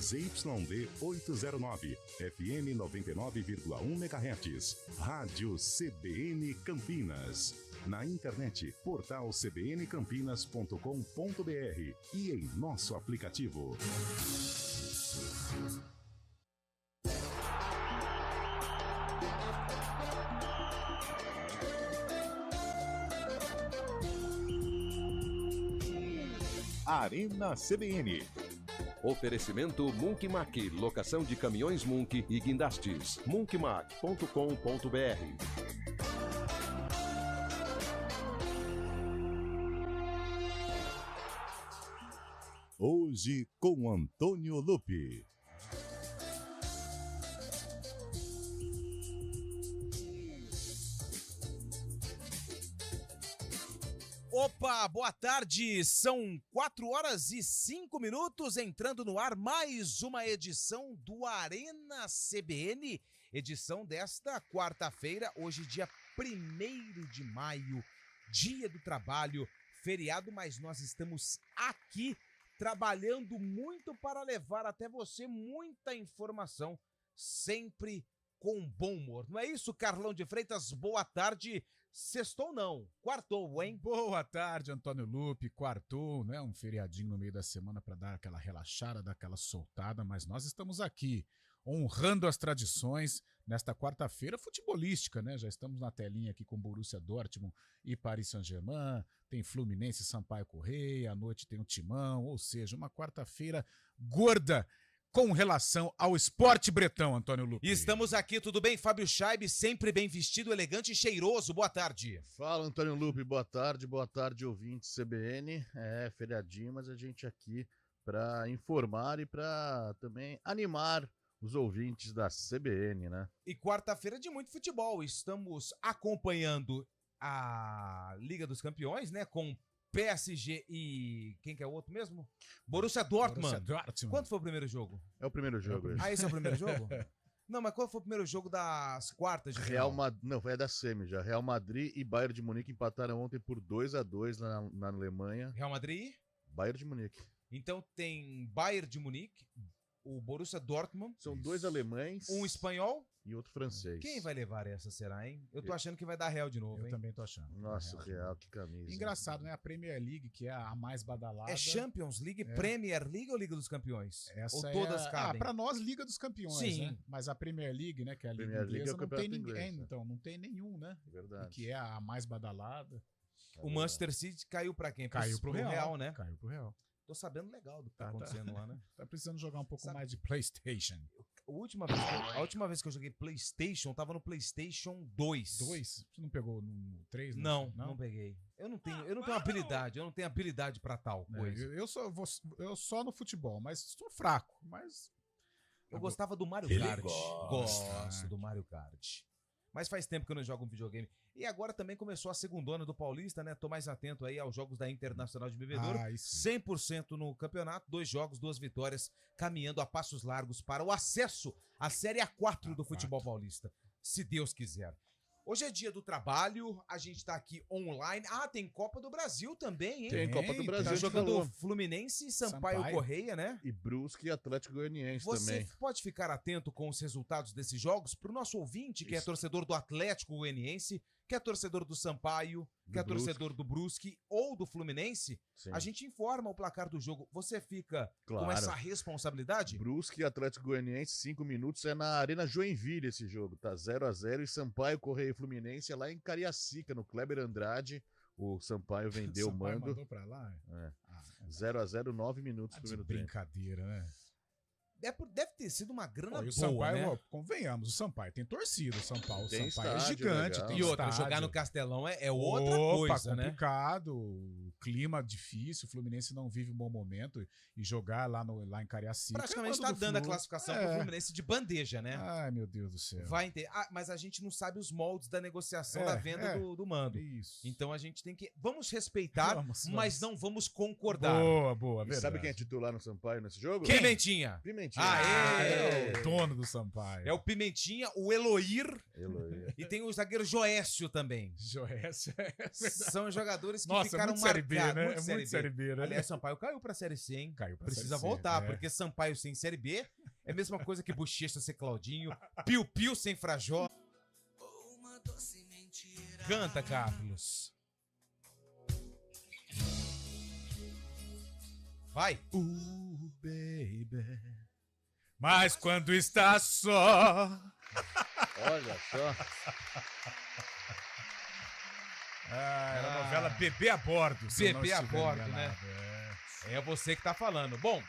ZYD 809, FM 99,1 MHz. Rádio CBN Campinas. Na internet, portal cbncampinas.com.br e em nosso aplicativo. Arena CBN. Oferecimento Munkmac, locação de caminhões Munk e guindastes. munkmac.com.br. Hoje com Antônio Lupi. Opa, boa tarde, são 4h05, entrando no ar mais uma edição do Arena CBN, edição desta quarta-feira, hoje dia 1º de maio, dia do trabalho, feriado, mas nós estamos aqui trabalhando muito para levar até você muita informação, sempre com bom humor. Não é isso, Carlão de Freitas? Boa tarde. Sextou não, quartou, hein? Boa tarde, Antônio Lupi, quartou, né? Um feriadinho no meio da semana para dar aquela relaxada, dar aquela soltada, mas nós estamos aqui honrando as tradições nesta quarta-feira futebolística, né? Já estamos na telinha aqui com Borussia Dortmund e Paris Saint-Germain, tem Fluminense e Sampaio Corrêa, à noite tem o Timão, ou seja, uma quarta-feira gorda com relação ao esporte bretão, Antônio Lupi. Estamos aqui, tudo bem? Fábio Scheibe, sempre bem vestido, elegante e cheiroso. Boa tarde. Fala, Antônio Lupi, boa tarde, ouvintes CBN. É, feriadinho, mas a gente aqui para informar e para também animar os ouvintes da CBN, né? E quarta-feira de muito futebol, estamos acompanhando a Liga dos Campeões, né, com PSG e... quem que é o outro mesmo? Borussia Dortmund. Quanto foi o primeiro jogo? É o primeiro jogo. Ah, esse é o primeiro jogo? Não, mas qual foi o primeiro jogo das quartas de final? Não, foi a da semi já. Real Madrid e Bayern de Munique empataram ontem por 2-2 na Alemanha. Real Madrid? Bayern de Munique. Então tem Bayern de Munique, o Borussia Dortmund. São dois alemães. Um espanhol. E outro francês. Quem vai levar essa, será, hein? Eu tô achando que vai dar Real de novo, hein? Eu também tô achando. Nossa, Real, que camisa. Engraçado, né? A Premier League, que é a mais badalada. É Champions League, Premier League ou Liga dos Campeões? Essa ou todas cabem? pra nós, Liga dos Campeões, sim, né? Mas a Premier League, né? Que é a Liga Premier inglesa, League é o não tem ninguém. inglês, né? Então, não tem nenhum, né? Verdade. Que é a mais badalada. O Manchester City caiu pra quem? Caiu pro Real, né? Caiu pro Real. Tô sabendo legal do que tá acontecendo lá, né? Tá precisando jogar um pouco mais de PlayStation. A última vez que eu joguei PlayStation, tava no PlayStation 2. 2? Você não pegou no 3? Não peguei. Eu não tenho habilidade, eu não tenho habilidade pra tal coisa. Eu só no futebol, mas estou fraco, mas... Eu gostava do Mario Kart. Gosto do Mario Kart. Mas faz tempo que eu não jogo um videogame. E agora também começou a segundona do Paulista, né? Tô mais atento aí aos jogos da Internacional de Bebedouro. 100% no campeonato, 2 jogos, 2 vitórias, caminhando a passos largos para o acesso à Série A4 do futebol paulista, se Deus quiser. Hoje é dia do trabalho, a gente tá aqui online. Ah, tem Copa do Brasil também, hein? Tem Copa do Brasil. Tá jogando Fluminense e Sampaio Corrêa, né? E Brusque e Atlético Goianiense também. também. Você pode ficar atento com os resultados desses jogos pro nosso ouvinte, que é torcedor do Atlético Goianiense, que é torcedor do Sampaio, que é torcedor do Brusque ou do Fluminense. Sim. A gente informa o placar do jogo. Você fica com essa responsabilidade? Brusque e Atlético Goianiense, 5 minutos. É na Arena Joinville esse jogo. Tá 0-0. E Sampaio Corrêa e Fluminense é lá em Cariacica, no Kleber Andrade. O Sampaio vendeu o mando. Mandou pra lá? 0-0, 9 minutos do primeiro tempo. Brincadeira, né? Deve ter sido uma grana boa, Sampaio, né? Convenhamos, o Sampaio tem torcida, o Sampaio Tem Sampaio é estádio, gigante. legal. Tem E outra, estádio. jogar no Castelão é outra coisa, né? Complicado, o clima difícil, o Fluminense não vive um bom momento e jogar lá em Cariacica. Praticamente tá dando a classificação pro Fluminense de bandeja, né? Ai, meu Deus do céu. Vai ter. Mas a gente não sabe os moldes da negociação da venda do mando. Isso. Então a gente tem que... Vamos respeitar, mas não vamos concordar. Boa, E verdade. sabe quem é titular no Sampaio nesse jogo? Pimentinha. Pimentinha. Aê! É o dono do Sampaio. É o Pimentinha, o Eloir Eloy. e tem o zagueiro Joécio também. Joécio. São jogadores que Nossa, ficaram muito Série B, marcados. né? É muito Série B, né? Aliás, Sampaio caiu pra Série C, hein? Caiu pra Precisa Série C, voltar, é. porque Sampaio sem Série B é a mesma coisa que Bochecha sem Claudinho, Piu Piu sem Frajó. Canta, Carlos. Vai. Baby. Mas quando está só... Olha só. Era a novela Bebê a Bordo. se eu não Bebê a estiver Bordo, enganado. É você que tá falando. Bom,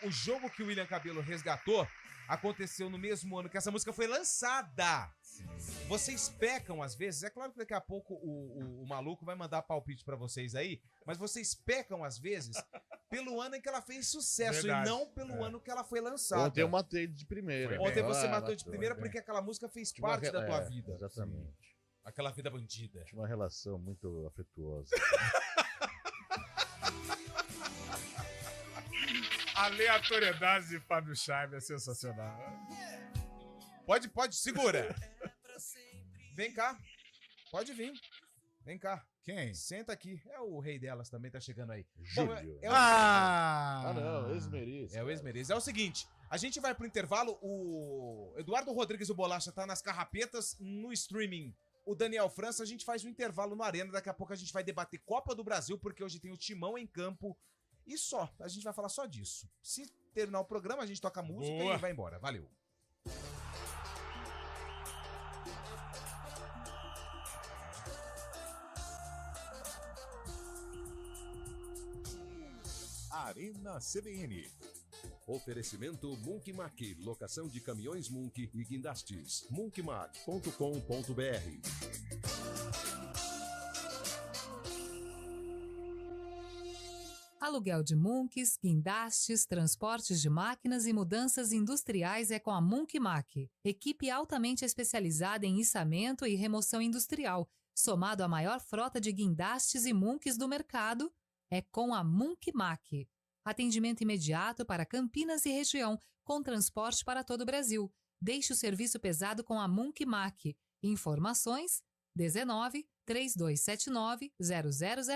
o jogo que o William Cabelo resgatou aconteceu no mesmo ano que essa música foi lançada. Vocês pecam às vezes, é claro que daqui a pouco o maluco vai mandar palpite pra vocês aí, mas vocês pecam às vezes pelo ano em que ela fez sucesso Verdade. e não pelo ano que ela foi lançada. Ontem eu matei de primeira. Ontem você matou de matou, primeira né? porque aquela música fez Tinha uma parte da tua é, vida. Exatamente. Aquela vida bandida. Tinha uma relação muito afetuosa. A aleatoriedade de Fábio Chaves é sensacional. Pode, segura. Vem cá. Pode vir. Vem cá. Quem? Senta aqui. É o rei delas também, tá chegando aí. Júlio. É o... Ah, não, Esmeriz. É o Esmeriz. É o seguinte, a gente vai pro intervalo, o Eduardo Rodrigues do Bolacha tá nas carrapetas, no streaming. O Daniel França, a gente faz um intervalo no Arena, daqui a pouco a gente vai debater Copa do Brasil, porque hoje tem o Timão em campo e só, a gente vai falar só disso. Se terminar o programa, a gente toca música Boa. e vai embora. Valeu. Arena CBN. Oferecimento Munk Mac, locação de caminhões Munk e guindastes. munkmac.com.br. Aluguel de munks, guindastes, transportes de máquinas e mudanças industriais é com a Munk Mac. Equipe altamente especializada em içamento e remoção industrial, somado à maior frota de guindastes e munks do mercado, é com a Munk Mac. Atendimento imediato para Campinas e região, com transporte para todo o Brasil. Deixe o serviço pesado com a Munk Mac. Informações 19 3279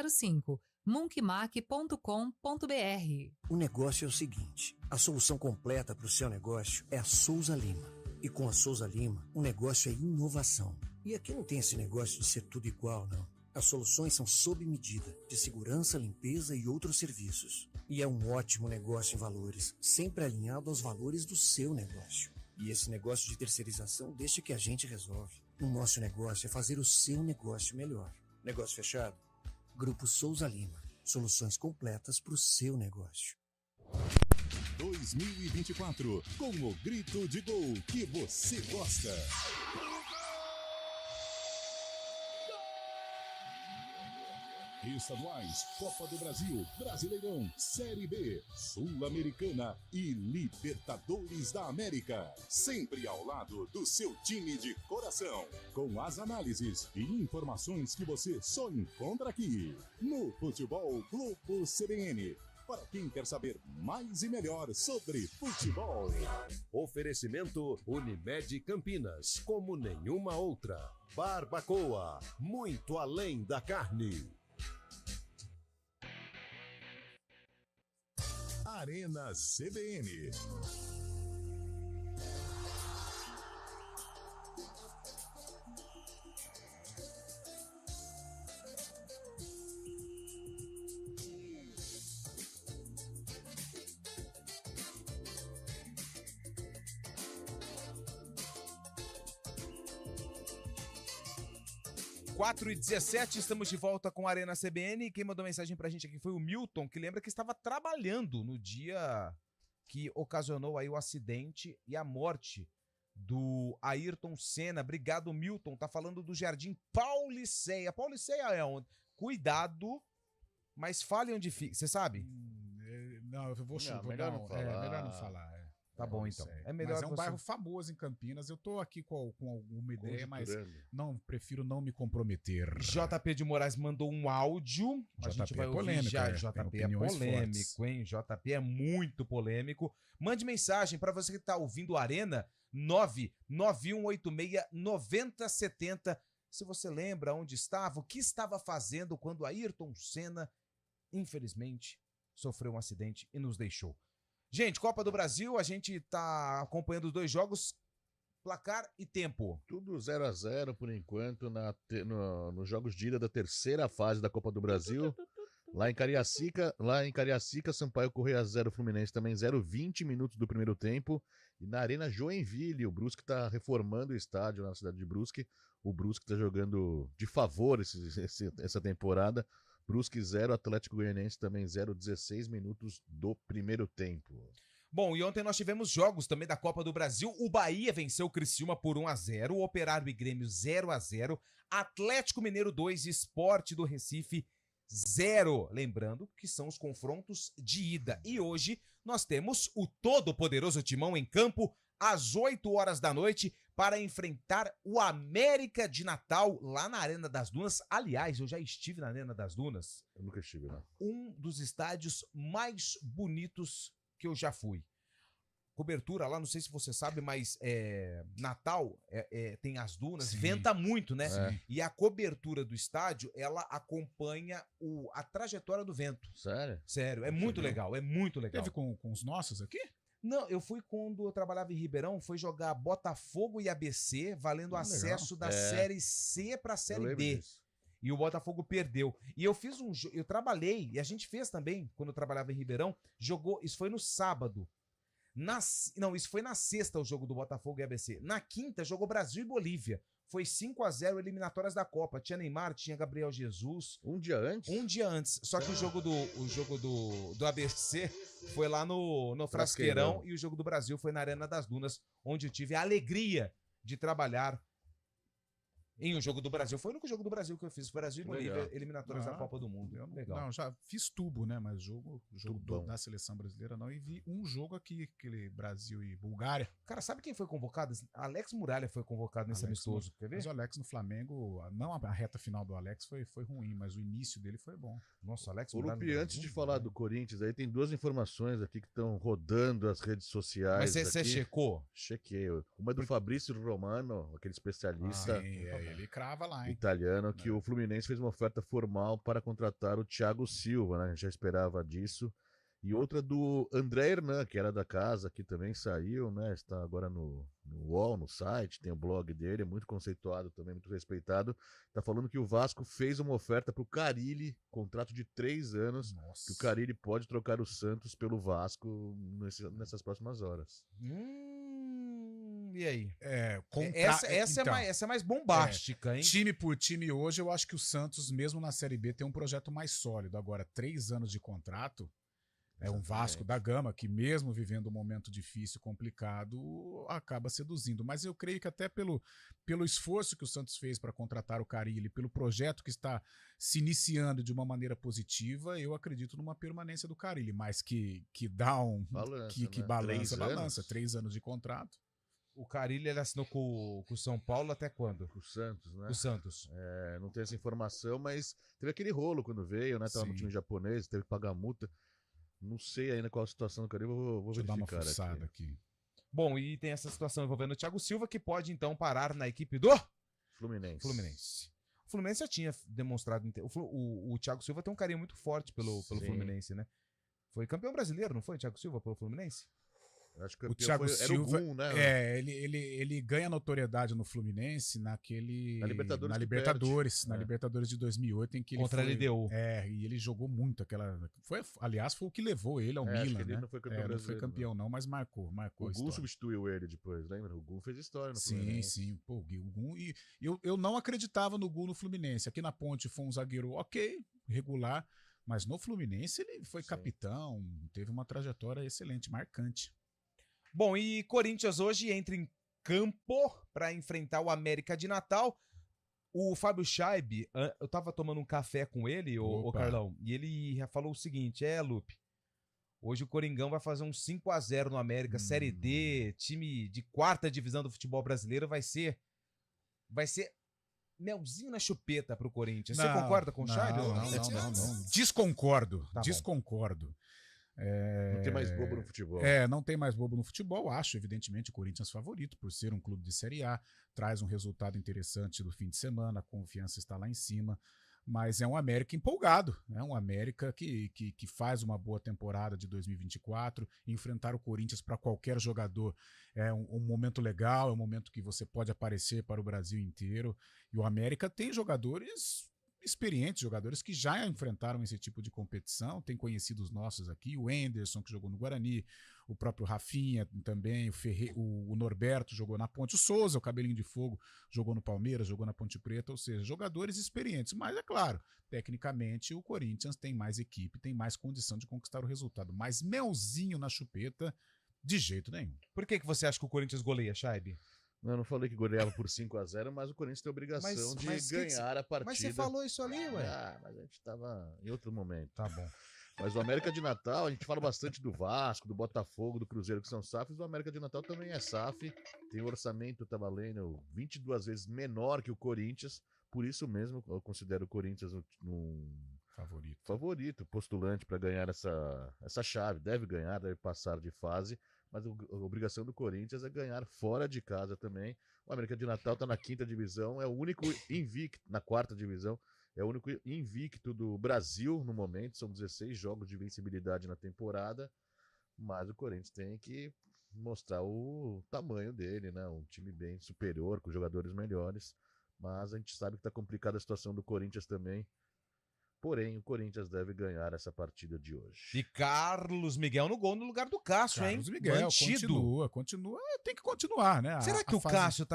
0005. munkmac.com.br. O negócio é o seguinte, a solução completa para o seu negócio é a Souza Lima. E com a Souza Lima, o negócio é inovação. E aqui não tem esse negócio de ser tudo igual, não. As soluções são sob medida, de segurança, limpeza e outros serviços. E é um ótimo negócio em valores, sempre alinhado aos valores do seu negócio. E esse negócio de terceirização deixa que a gente resolve. O nosso negócio é fazer o seu negócio melhor. Negócio fechado? Grupo Souza Lima. Soluções completas para o seu negócio. 2024, com o grito de gol que você gosta. Estaduais, Copa do Brasil, Brasileirão, Série B, Sul-Americana e Libertadores da América. Sempre ao lado do seu time de coração. Com as análises e informações que você só encontra aqui. No Futebol Globo CBN. Para quem quer saber mais e melhor sobre futebol. Oferecimento Unimed Campinas, como nenhuma outra. Barbacoa, muito além da carne. Arena CBN. Quatro e 17, estamos de volta com a Arena CBN. Quem mandou mensagem pra gente aqui foi o Milton, que lembra que estava trabalhando no dia que ocasionou aí o acidente e a morte do Ayrton Senna. Obrigado, Milton. Tá falando do Jardim Pauliceia. Pauliceia é onde? Cuidado, mas fale onde fica. Você sabe? Não, eu vou Não, vou melhor dar não um- falar. melhor não falar. Tá bom, então. Sei. É melhor Mas é um você... bairro famoso em Campinas. Eu tô aqui com alguma ideia, mas Conjecturando. prefiro não me comprometer. JP de Moraes mandou um áudio. A gente JP vai é ouvir polêmico, já. tem JP é opiniões polêmico, fortes. hein? JP é muito polêmico. Mande mensagem para você que tá ouvindo o Arena, 991869070. Se você lembra onde estava, o que estava fazendo quando Ayrton Senna, infelizmente, sofreu um acidente e nos deixou. Gente, Copa do Brasil, a gente tá acompanhando os 2 jogos, placar e tempo. Tudo 0-0 por enquanto nos jogos de ida da terceira fase da Copa do Brasil. Lá em Cariacica, Sampaio Corrêa 0, Fluminense também 0, 20 minutos do primeiro tempo. E na Arena Joinville, o Brusque está reformando o estádio na cidade de Brusque. O Brusque está jogando de favor essa temporada. Brusque 0, Atlético Goianiense também 0, 16 minutos do primeiro tempo. Bom, e ontem nós tivemos jogos também da Copa do Brasil. O Bahia venceu o Criciúma por 1-0, o Operário e Grêmio 0-0, Atlético Mineiro 2, Sport do Recife 0. Lembrando que são os confrontos de ida. E hoje nós temos o todo-poderoso Timão em campo às 8 horas da noite para enfrentar o América de Natal lá na Arena das Dunas. Aliás, eu já estive na Arena das Dunas. Eu nunca estive lá. Um dos estádios mais bonitos que eu já fui. Cobertura lá, não sei se você sabe, mas Natal tem as dunas, Sim. venta muito, né? Sim. E a cobertura do estádio, ela acompanha a trajetória do vento. Sério? Sério, é muito legal, é muito legal. Teve com os nossos aqui? Não, eu fui quando eu trabalhava em Ribeirão, foi jogar Botafogo e ABC, valendo acesso da Série C pra Série B. Disso. E o Botafogo perdeu. E eu fiz eu trabalhei, e a gente fez também, quando eu trabalhava em Ribeirão, isso foi no sábado. Não, isso foi na sexta o jogo do Botafogo e ABC. Na quinta, jogou Brasil e Bolívia. Foi 5-0 eliminatórias da Copa. Tinha Neymar, tinha Gabriel Jesus. Um dia antes? Um dia antes. Só que o jogo do ABC foi lá no Frasqueirão e o jogo do Brasil foi na Arena das Dunas, onde eu tive a alegria de trabalhar em um jogo do Brasil. Foi o único jogo do Brasil que eu fiz. Brasil e Bolívia, Legal. eliminatórias da Copa do Mundo. Legal. Não, já fiz tubo, né? Mas jogo Tubão. da seleção brasileira não. E vi um jogo aqui, aquele Brasil e Bulgária. Cara, sabe quem foi convocado? Alex Muralha foi convocado nesse Alex amistoso. Quer ver? Mas o Alex no Flamengo, não a reta final do Alex foi ruim, mas o início dele foi bom. Nossa, Alex Ô, Muralha. Lupe, antes de falar do Corinthians, aí tem 2 informações aqui que estão rodando as redes sociais. Mas você aqui. checou? Chequei. Uma é do Fabrício Romano, aquele especialista Sim, ele crava lá, hein? italiano, que o Fluminense fez uma oferta formal para contratar o Thiago Silva, né? A gente já esperava disso. E outra do André Hernan, que era da casa, que também saiu, né? Está agora no UOL, no site, tem o blog dele, é muito conceituado também, muito respeitado. Tá falando que o Vasco fez uma oferta para o Carille, contrato de 3 anos, Nossa. que o Carille pode trocar o Santos pelo Vasco nessas próximas horas. E aí? Essa é mais bombástica, hein? Time por time hoje, eu acho que o Santos, mesmo na Série B, tem um projeto mais sólido. Agora, 3 anos de contrato, é um Vasco da Gama que, mesmo vivendo um momento difícil, complicado, acaba seduzindo. Mas eu creio que até pelo esforço que o Santos fez para contratar o Carille, pelo projeto que está se iniciando de uma maneira positiva, eu acredito numa permanência do Carille, mas que dá Balança, que né? balança, 3 balança. anos. 3 anos de contrato. O Carille, ele assinou com o São Paulo até quando? O Santos, né? O Santos. Não tem essa informação, mas teve aquele rolo quando veio, né? Tava no Sim. time japonês, teve que pagar multa. Não sei ainda qual a situação do Carille, vou Deixa eu dar uma verificar fuçada aqui. aqui. Bom, e tem essa situação envolvendo o Thiago Silva, que pode então parar na equipe do Fluminense. O Fluminense já tinha demonstrado. O Thiago Silva tem um carinho muito forte pelo Sim. Fluminense, né? Foi campeão brasileiro, não foi, Thiago Silva, pelo Fluminense? Acho que O Thiago era Silva, o Gum, né? ele ganha notoriedade no Fluminense Na Libertadores na que Libertadores, perde. na É. Libertadores de 2008, em que ele Contra a foi, LDU. e ele jogou muito aliás, foi o que levou ele ao Acho que Milan, ele né? não foi campeão Não foi brasileiro, campeão não, mas marcou O a Gum história. substituiu ele depois, lembra? O Gum fez história no Sim, Fluminense. sim, pô, o Gum, e eu não acreditava no Gum no Fluminense. Aqui na Ponte foi um zagueiro ok, regular, mas no Fluminense ele foi Sim. capitão, teve uma trajetória excelente, marcante. Bom, e Corinthians hoje entra em campo para enfrentar o América de Natal. O Fábio Scheib, eu tava tomando um café com ele, o Opa. Carlão, e ele falou o seguinte, Lupe, Hoje o Coringão vai fazer um 5-0 no América, Série D, time de 4ª divisão do futebol brasileiro, vai ser melzinho na chupeta pro Corinthians. Você concorda com o Chay? Não. Desconcordo. Tá Desconcordo. Não tem mais bobo no futebol. Não tem mais bobo no futebol. Acho, evidentemente, o Corinthians favorito por ser um clube de Série A. Traz um resultado interessante do fim de semana, a confiança está lá em cima. Mas é um América empolgado, é um América que faz uma boa temporada de 2024. Enfrentar o Corinthians para qualquer jogador é um momento legal, é um momento que você pode aparecer para o Brasil inteiro. E o América tem jogadores experientes, jogadores que já enfrentaram esse tipo de competição, tem conhecidos nossos aqui, o Enderson, que jogou no Guarani, o próprio Rafinha também, o Norberto jogou na Ponte, o Souza, o Cabelinho de Fogo, jogou no Palmeiras, jogou na Ponte Preta, ou seja, jogadores experientes, mas é claro, tecnicamente o Corinthians tem mais equipe, tem mais condição de conquistar o resultado, mas melzinho na chupeta, de jeito nenhum. Por que você acha que o Corinthians goleia, Chaibe? Eu não falei que goleava por 5-0, mas o Corinthians tem a obrigação de ganhar a partida. Mas você falou isso ali, ué. Mas a gente tava em outro momento. Tá bom. Mas o América de Natal, a gente fala bastante do Vasco, do Botafogo, do Cruzeiro, que são SAFs. O América de Natal também é SAF. Tem um orçamento, tá valendo 22 vezes menor que o Corinthians. Por isso mesmo, eu considero o Corinthians um favorito, postulante para ganhar essa chave. Deve ganhar, deve passar de fase. Mas a obrigação do Corinthians é ganhar fora de casa também. O América de Natal está na 5ª divisão, é o único invicto, na 4ª divisão, é o único invicto do Brasil no momento. São 16 jogos de vencibilidade na temporada, mas o Corinthians tem que mostrar o tamanho dele, né? Um time bem superior, com jogadores melhores, mas a gente sabe que está complicada a situação do Corinthians também. Porém, o Corinthians deve ganhar essa partida de hoje. E Carlos Miguel no gol no lugar do Cássio, Carlos hein? Miguel, Mantido. continua, tem que continuar, né? Será que o Cássio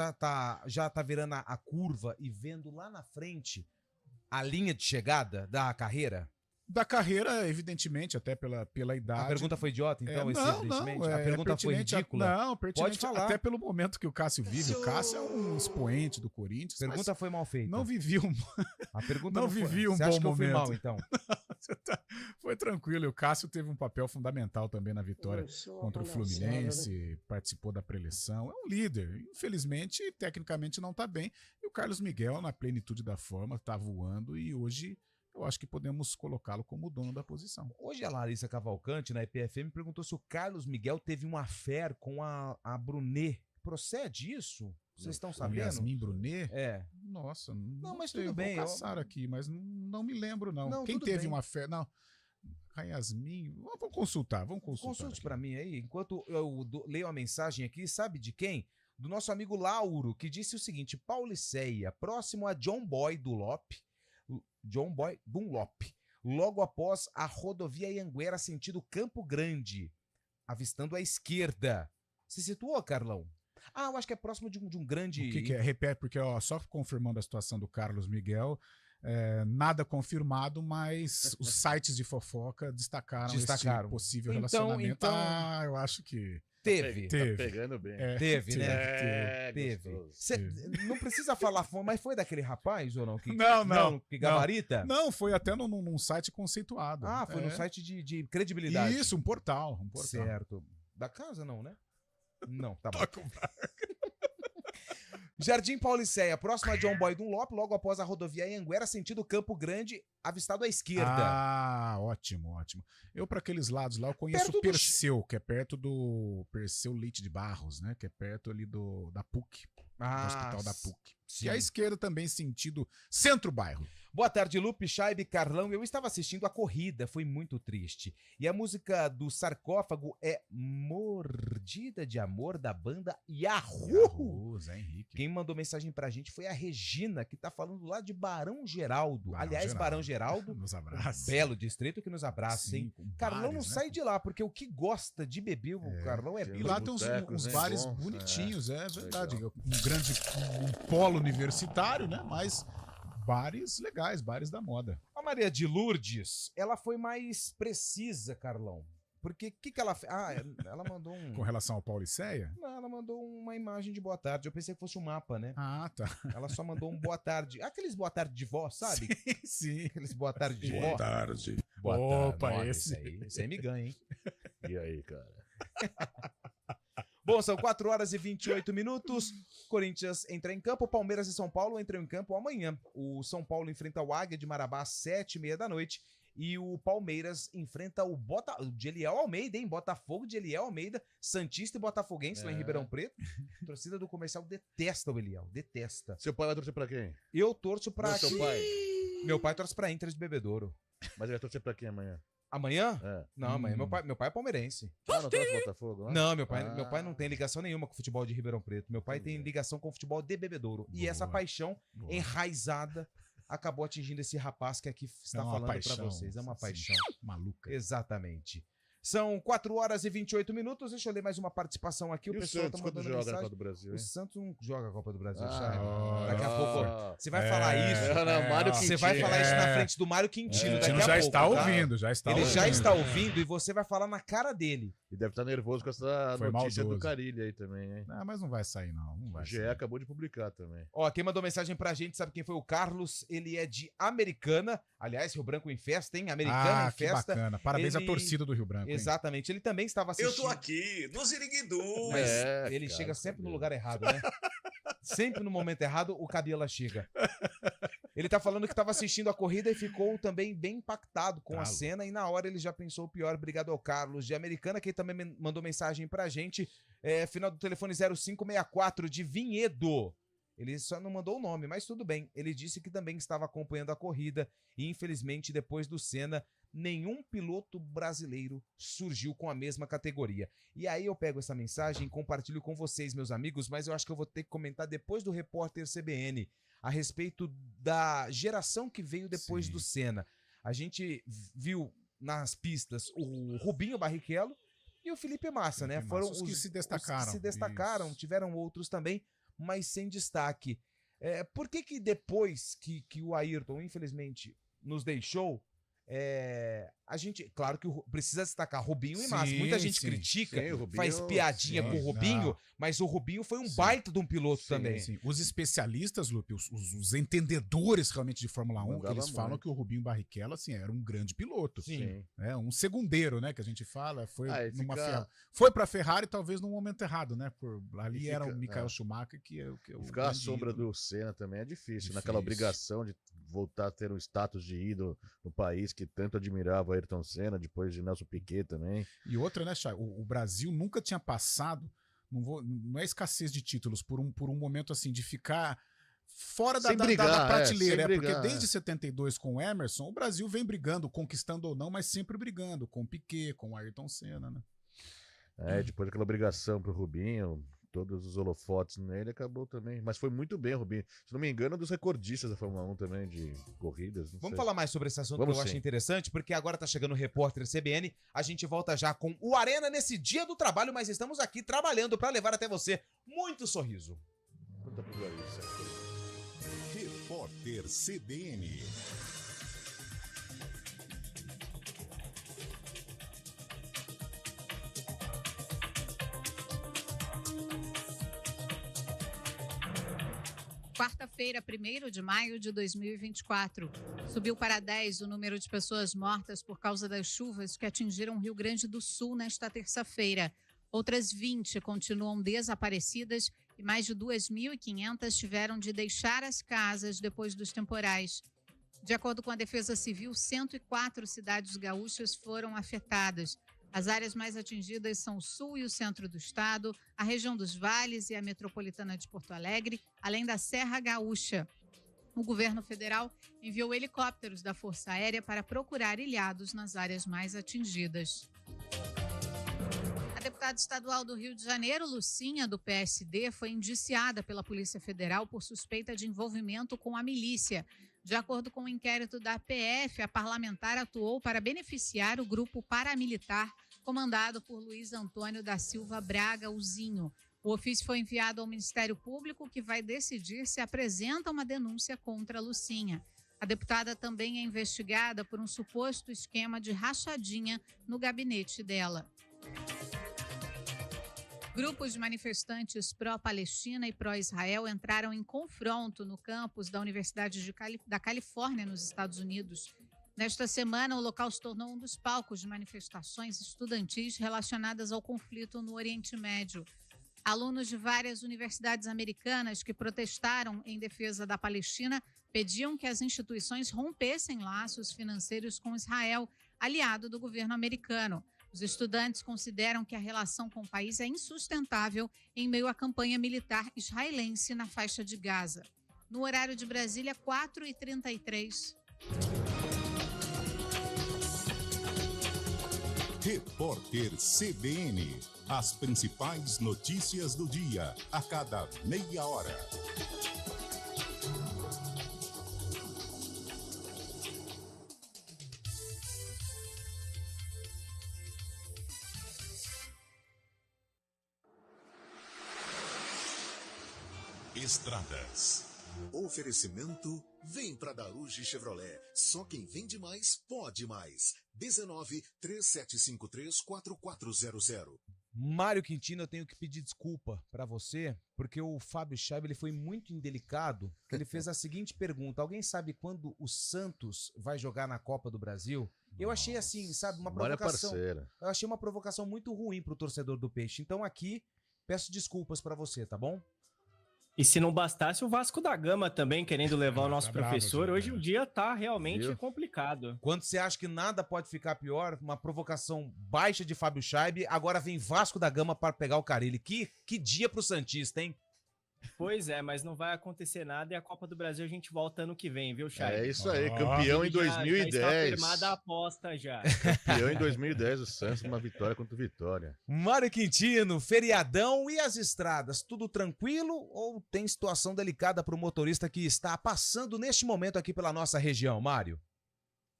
já tá virando a curva e vendo lá na frente a linha de chegada da carreira? Da carreira, evidentemente, até pela idade. A pergunta foi idiota, então, evidentemente? A pergunta foi ridícula? Não, pertinente. Pode falar. Até pelo momento que o Cássio vive. O Cássio é um expoente do Corinthians. A pergunta foi mal feita. Não vivia A pergunta não vivia um Você bom acha que eu fui momento. mal, então? Foi tranquilo. E o Cássio teve um papel fundamental também na vitória contra o Fluminense, participou da preleção. É um líder. Infelizmente, tecnicamente não está bem. E o Carlos Miguel, na plenitude da forma, está voando e hoje eu acho que podemos colocá-lo como dono da posição. Hoje a Larissa Cavalcante, na EPFM, perguntou se o Carlos Miguel teve uma affair com a Brunet. Procede isso? Vocês estão sabendo? Yasmin Brunet? É. Nossa, não mas sei, tudo bem. Vou caçar aqui, mas não me lembro, não. Não, quem tudo teve bem. uma affair? Não. A Yasmin. Vamos consultar. Consulte para mim aí. Enquanto eu leio a mensagem aqui, sabe de quem? Do nosso amigo Lauro, que disse o seguinte: Pauliceia, próximo a John Boy Dunlop, logo após a rodovia Anhanguera sentido Campo Grande, avistando à esquerda. Se situou, Carlão? Eu acho que é próximo de um grande... O que é? Repete, porque só confirmando a situação do Carlos Miguel, nada confirmado, mas os sites de fofoca destacaram esse possível relacionamento. Então, eu acho que... Teve. Tá pegando bem. Teve, né? Teve. Não precisa falar, mas foi daquele rapaz ou não? Que gabarita? Não, foi até num site conceituado. Foi num site de credibilidade. Isso, um portal. Certo. Da casa não, né? Não, tá bom. Jardim Pauliceia, próximo a John Boy Dunlop, logo após a rodovia Anhanguera, sentido Campo Grande, avistado à esquerda. Ótimo. Eu, para aqueles lados lá, eu conheço o Perseu, que é perto do Perseu Leite de Barros, né? Que é perto ali da PUC, do hospital da PUC. Sim. E à esquerda também, sentido centro-bairro. Boa tarde, Lupe, Chaibe, Carlão. Eu estava assistindo a corrida, foi muito triste. E a música do Sarcófago é Mordida de Amor, da banda Yahoo! Zé Henrique. Quem mandou mensagem pra gente foi a Regina, que tá falando lá de Barão Geraldo. Aliás, Barão Geraldo, nos abraça. Belo distrito que nos abraça, hein? Carlão não sai de lá, porque o que gosta de beber, o Carlão é E lá tem uns bares bonitinhos, é verdade. Um polo universitário, né? Mas... bares legais, bares da moda. A Maria de Lourdes, ela foi mais precisa, Carlão. Porque o que ela fez? Ela mandou um... Com relação ao Pauliceia? Não, ela mandou uma imagem de boa tarde. Eu pensei que fosse um mapa, né? Tá. Ela só mandou um boa tarde. Aqueles boa tarde de vó, sabe? Sim. Aqueles boa tarde de vó. Boa tarde. Boa Opa, tarde. esse Esse aí me ganha, hein? E aí, cara? Bom, são 4 horas e 28 minutos. Corinthians entra em campo. Palmeiras e São Paulo entram em campo amanhã. O São Paulo enfrenta o Águia de Marabá às 7h30 da noite. E o Palmeiras enfrenta o de Eliel Almeida, hein? Botafogo de Eliel Almeida, Santista e Botafoguense lá em Ribeirão Preto. A torcida do Comercial detesta o Eliel, detesta. Seu pai vai torcer pra quem? Eu torço pra... Seu pai? Meu pai torce pra Inter de Bebedouro. Mas ele vai torcer pra quem amanhã? Amanhã? É. Não, amanhã meu pai é palmeirense. Ah, não torce Botafogo lá? Não, meu pai não tem ligação nenhuma com o futebol de Ribeirão Preto. Meu pai tem ligação com o futebol de Bebedouro. E essa paixão enraizada acabou atingindo esse rapaz que aqui está falando para vocês. É uma paixão. Maluca. Exatamente. São 4 horas e 28 minutos. Deixa eu ler mais uma participação aqui. O pessoal Santos, tá mandando quando joga mensagem. na Copa do Brasil, O hein? Santos não joga a Copa do Brasil, Ah, Chay. Daqui a pouco. Você vai É, falar isso. Mário Você Quintino. vai falar isso na frente do Mário Quintino. Daqui a já pouco, está tá? ouvindo, já está Ele ouvindo. já está ouvindo e você vai falar na cara dele. E deve estar nervoso com essa Foi notícia maldoso. do Carilli aí também, hein? Ah, mas não vai sair, não. Não O vai GE sair. acabou de publicar também. Ó, quem mandou mensagem pra gente, sabe quem foi? O Carlos, ele é de Americana. Aliás, Rio Branco em festa, hein? Americana em Que festa. bacana. Parabéns Ele- à torcida do Rio Branco. hein? Exatamente, ele também estava assistindo. Eu tô aqui, no Ziriguidu. Mas É, ele cara, chega sempre no cabelo. lugar errado, né? Sempre no momento errado, o Cabela chega. Ele tá falando que estava assistindo a corrida e ficou também bem impactado com a Tá cena e na hora ele já pensou o pior. Obrigado ao Carlos de Americana, que também mandou mensagem pra gente. Final do telefone 0564 de Vinhedo. Ele só não mandou o nome, mas tudo bem. Ele disse que também estava acompanhando a corrida e infelizmente depois do Senna, nenhum piloto brasileiro surgiu com a mesma categoria. E aí eu pego essa mensagem e compartilho com vocês, meus amigos, mas eu acho que eu vou ter que comentar depois do repórter CBN a respeito da geração que veio depois Sim. do Senna. A gente viu nas pistas o Rubinho Barrichello e o Felipe Massa, né? Felipe Foram Massa, os que se destacaram. os que se destacaram, Isso. tiveram outros também, mas sem destaque. Por que depois que o Ayrton, infelizmente, nos deixou, a gente, claro que precisa destacar Rubinho e Massa. Sim, Muita gente sim. critica, Sim, o Rubinho, faz piadinha sim. com o Rubinho, Não. mas o Rubinho foi um Sim. baita de um piloto também. Sim. Os especialistas, Lupe, os entendedores realmente de Fórmula 1, que Mandava eles falam muito. que o Rubinho Barrichello, assim, era um grande piloto. Sim. Né? Um segundeiro, né, que a gente fala, foi Aí numa fica- foi pra Ferrari talvez num momento errado, né? Ali E era fica- o Michael Schumacher que o Ficar à grande sombra ídolo. do Senna também é difícil. Difícil. Naquela obrigação de voltar a ter um status de ídolo no país que tanto admirava Ayrton Senna, depois de Nelson Piquet também. E outra, né, Chay? O Brasil nunca tinha passado, não é escassez de títulos, por um momento assim, de ficar fora da Sem brigar, prateleira. sem Porque brigar, desde 72 com o Emerson, o Brasil vem brigando, conquistando ou não, mas sempre brigando, com o Piquet, com o Ayrton Senna, né? Depois daquela obrigação pro Rubinho, todos os holofotes nele, acabou também. Mas foi muito bem, Rubinho. Se não me engano, dos recordistas da Fórmula 1 também, de corridas. Vamos falar mais sobre esse assunto Vamos que eu acho sim. interessante, porque agora tá chegando o repórter CBN. A gente volta já com o Arena nesse dia do trabalho, mas estamos aqui trabalhando para levar até você muito sorriso. Conta pro Larissa. Repórter CBN. Quarta-feira, 1º de maio de 2024. Subiu para 10 o número de pessoas mortas por causa das chuvas que atingiram o Rio Grande do Sul nesta terça-feira. Outras 20 continuam desaparecidas e mais de 2.500 tiveram de deixar as casas depois dos temporais. De acordo com a Defesa Civil, 104 cidades gaúchas foram afetadas. As áreas mais atingidas são o sul e o centro do estado, a região dos vales e a metropolitana de Porto Alegre, além da Serra Gaúcha. O governo federal enviou helicópteros da Força Aérea para procurar ilhados nas áreas mais atingidas. A deputada estadual do Rio de Janeiro, Lucinha, do PSD, foi indiciada pela Polícia Federal por suspeita de envolvimento com a milícia. De acordo com o inquérito da PF, a parlamentar atuou para beneficiar o grupo paramilitar comandado por Luiz Antônio da Silva Braga Uzinho. O ofício foi enviado ao Ministério Público, que vai decidir se apresenta uma denúncia contra a Lucinha. A deputada também é investigada por um suposto esquema de rachadinha no gabinete dela. Grupos de manifestantes pró-Palestina e pró-Israel entraram em confronto no campus da Universidade da Califórnia, nos Estados Unidos. Nesta semana, o local se tornou um dos palcos de manifestações estudantis relacionadas ao conflito no Oriente Médio. Alunos de várias universidades americanas que protestaram em defesa da Palestina pediam que as instituições rompessem laços financeiros com Israel, aliado do governo americano. Os estudantes consideram que a relação com o país é insustentável em meio à campanha militar israelense na faixa de Gaza. No horário de Brasília, 4h33. Repórter CBN. As principais notícias do dia, a cada meia hora. Estradas. Oferecimento vem pra Daruge Chevrolet. Só quem vende mais pode mais. 19-3753-4400. Mário Quintino, eu tenho que pedir desculpa pra você, porque o Fábio Scheib, ele foi muito indelicado, que ele fez a seguinte pergunta: alguém sabe quando o Santos vai jogar na Copa do Brasil? Eu achei assim, sabe, uma provocação. Eu achei uma provocação muito ruim pro torcedor do Peixe. Então aqui, peço desculpas pra você, tá bom? E se não bastasse, o Vasco da Gama também querendo levar o nosso professor, hoje o dia tá realmente complicado. Quando você acha que nada pode ficar pior, uma provocação baixa de Fábio Scheib, agora vem Vasco da Gama para pegar o Carille. Que dia pro Santista, hein? Pois é, mas não vai acontecer nada e a Copa do Brasil a gente volta ano que vem, viu, Scheib? É isso aí, campeão em 2010. Já está firmada a aposta já. Campeão em 2010, o Santos, uma vitória contra o Vitória. Mário Quintino, feriadão e as estradas, tudo tranquilo ou tem situação delicada para o motorista que está passando neste momento aqui pela nossa região, Mário?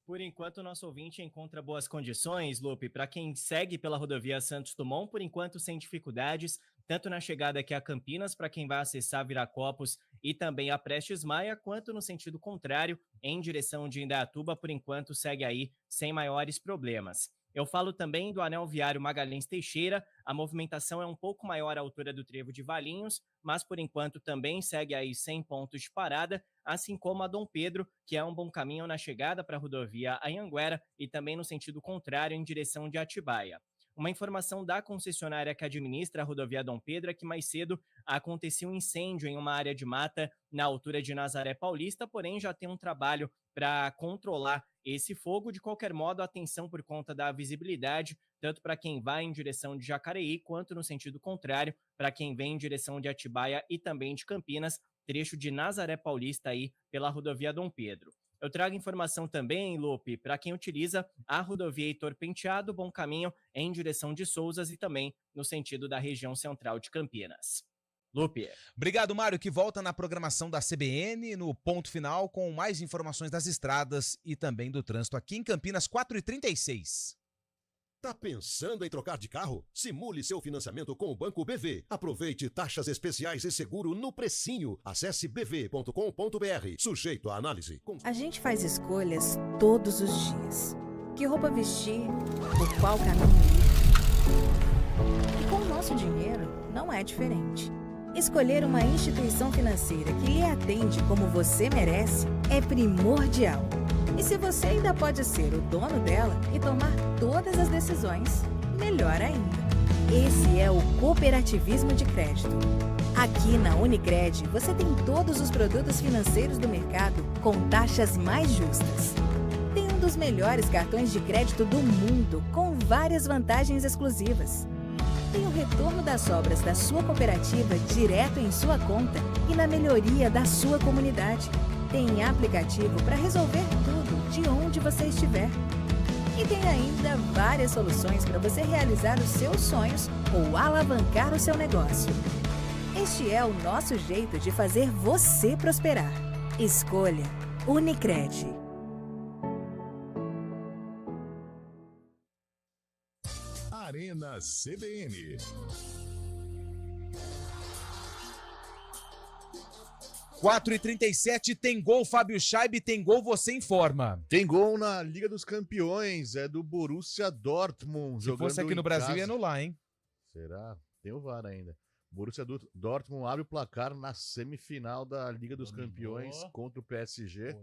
Por enquanto, o nosso ouvinte encontra boas condições, Lupe. Para quem segue pela rodovia Santos Dumont, por enquanto sem dificuldades, tanto na chegada aqui a Campinas, para quem vai acessar Viracopos e também a Prestes Maia, quanto no sentido contrário, em direção de Indaiatuba, por enquanto segue aí sem maiores problemas. Eu falo também do anel viário Magalhães Teixeira, a movimentação é um pouco maior à altura do trevo de Valinhos, mas por enquanto também segue aí sem pontos de parada, assim como a Dom Pedro, que é um bom caminho na chegada para a rodovia Anhanguera e também no sentido contrário em direção de Atibaia. Uma informação da concessionária que administra a rodovia Dom Pedro é que mais cedo aconteceu um incêndio em uma área de mata na altura de Nazaré Paulista, porém já tem um trabalho para controlar esse fogo. De qualquer modo, atenção por conta da visibilidade, tanto para quem vai em direção de Jacareí, quanto no sentido contrário, para quem vem em direção de Atibaia e também de Campinas, trecho de Nazaré Paulista aí pela rodovia Dom Pedro. Eu trago informação também, Lupe, para quem utiliza a rodovia Heitor Penteado, bom caminho em direção de Souzas e também no sentido da região central de Campinas. Lupe. Obrigado, Mário, que volta na programação da CBN no ponto final com mais informações das estradas e também do trânsito aqui em Campinas, 4h36. Tá pensando em trocar de carro? Simule seu financiamento com o Banco BV. Aproveite taxas especiais e seguro no precinho. Acesse bv.com.br. Sujeito à análise. A gente faz escolhas todos os dias. Que roupa vestir? Por qual caminho ir? E com o nosso dinheiro não é diferente. Escolher uma instituição financeira que lhe atende como você merece é primordial. E se você ainda pode ser o dono dela e tomar todas as decisões, melhor ainda. Esse é o cooperativismo de crédito. Aqui na Unicred, você tem todos os produtos financeiros do mercado com taxas mais justas. Tem um dos melhores cartões de crédito do mundo, com várias vantagens exclusivas. Tem o retorno das sobras da sua cooperativa direto em sua conta e na melhoria da sua comunidade. Tem aplicativo para resolver tudo de onde você estiver. E tem ainda várias soluções para você realizar os seus sonhos ou alavancar o seu negócio. Este é o nosso jeito de fazer você prosperar. Escolha Unicred. Arena CBN. 4h37, tem gol, Fábio Scheib, tem gol, você informa. Tem gol na Liga dos Campeões, é do Borussia Dortmund. Se fosse aqui no Brasil, ia anular, hein? Será? Tem o VAR ainda. Borussia Dortmund abre o placar na semifinal da Liga dos Campeões contra o PSG.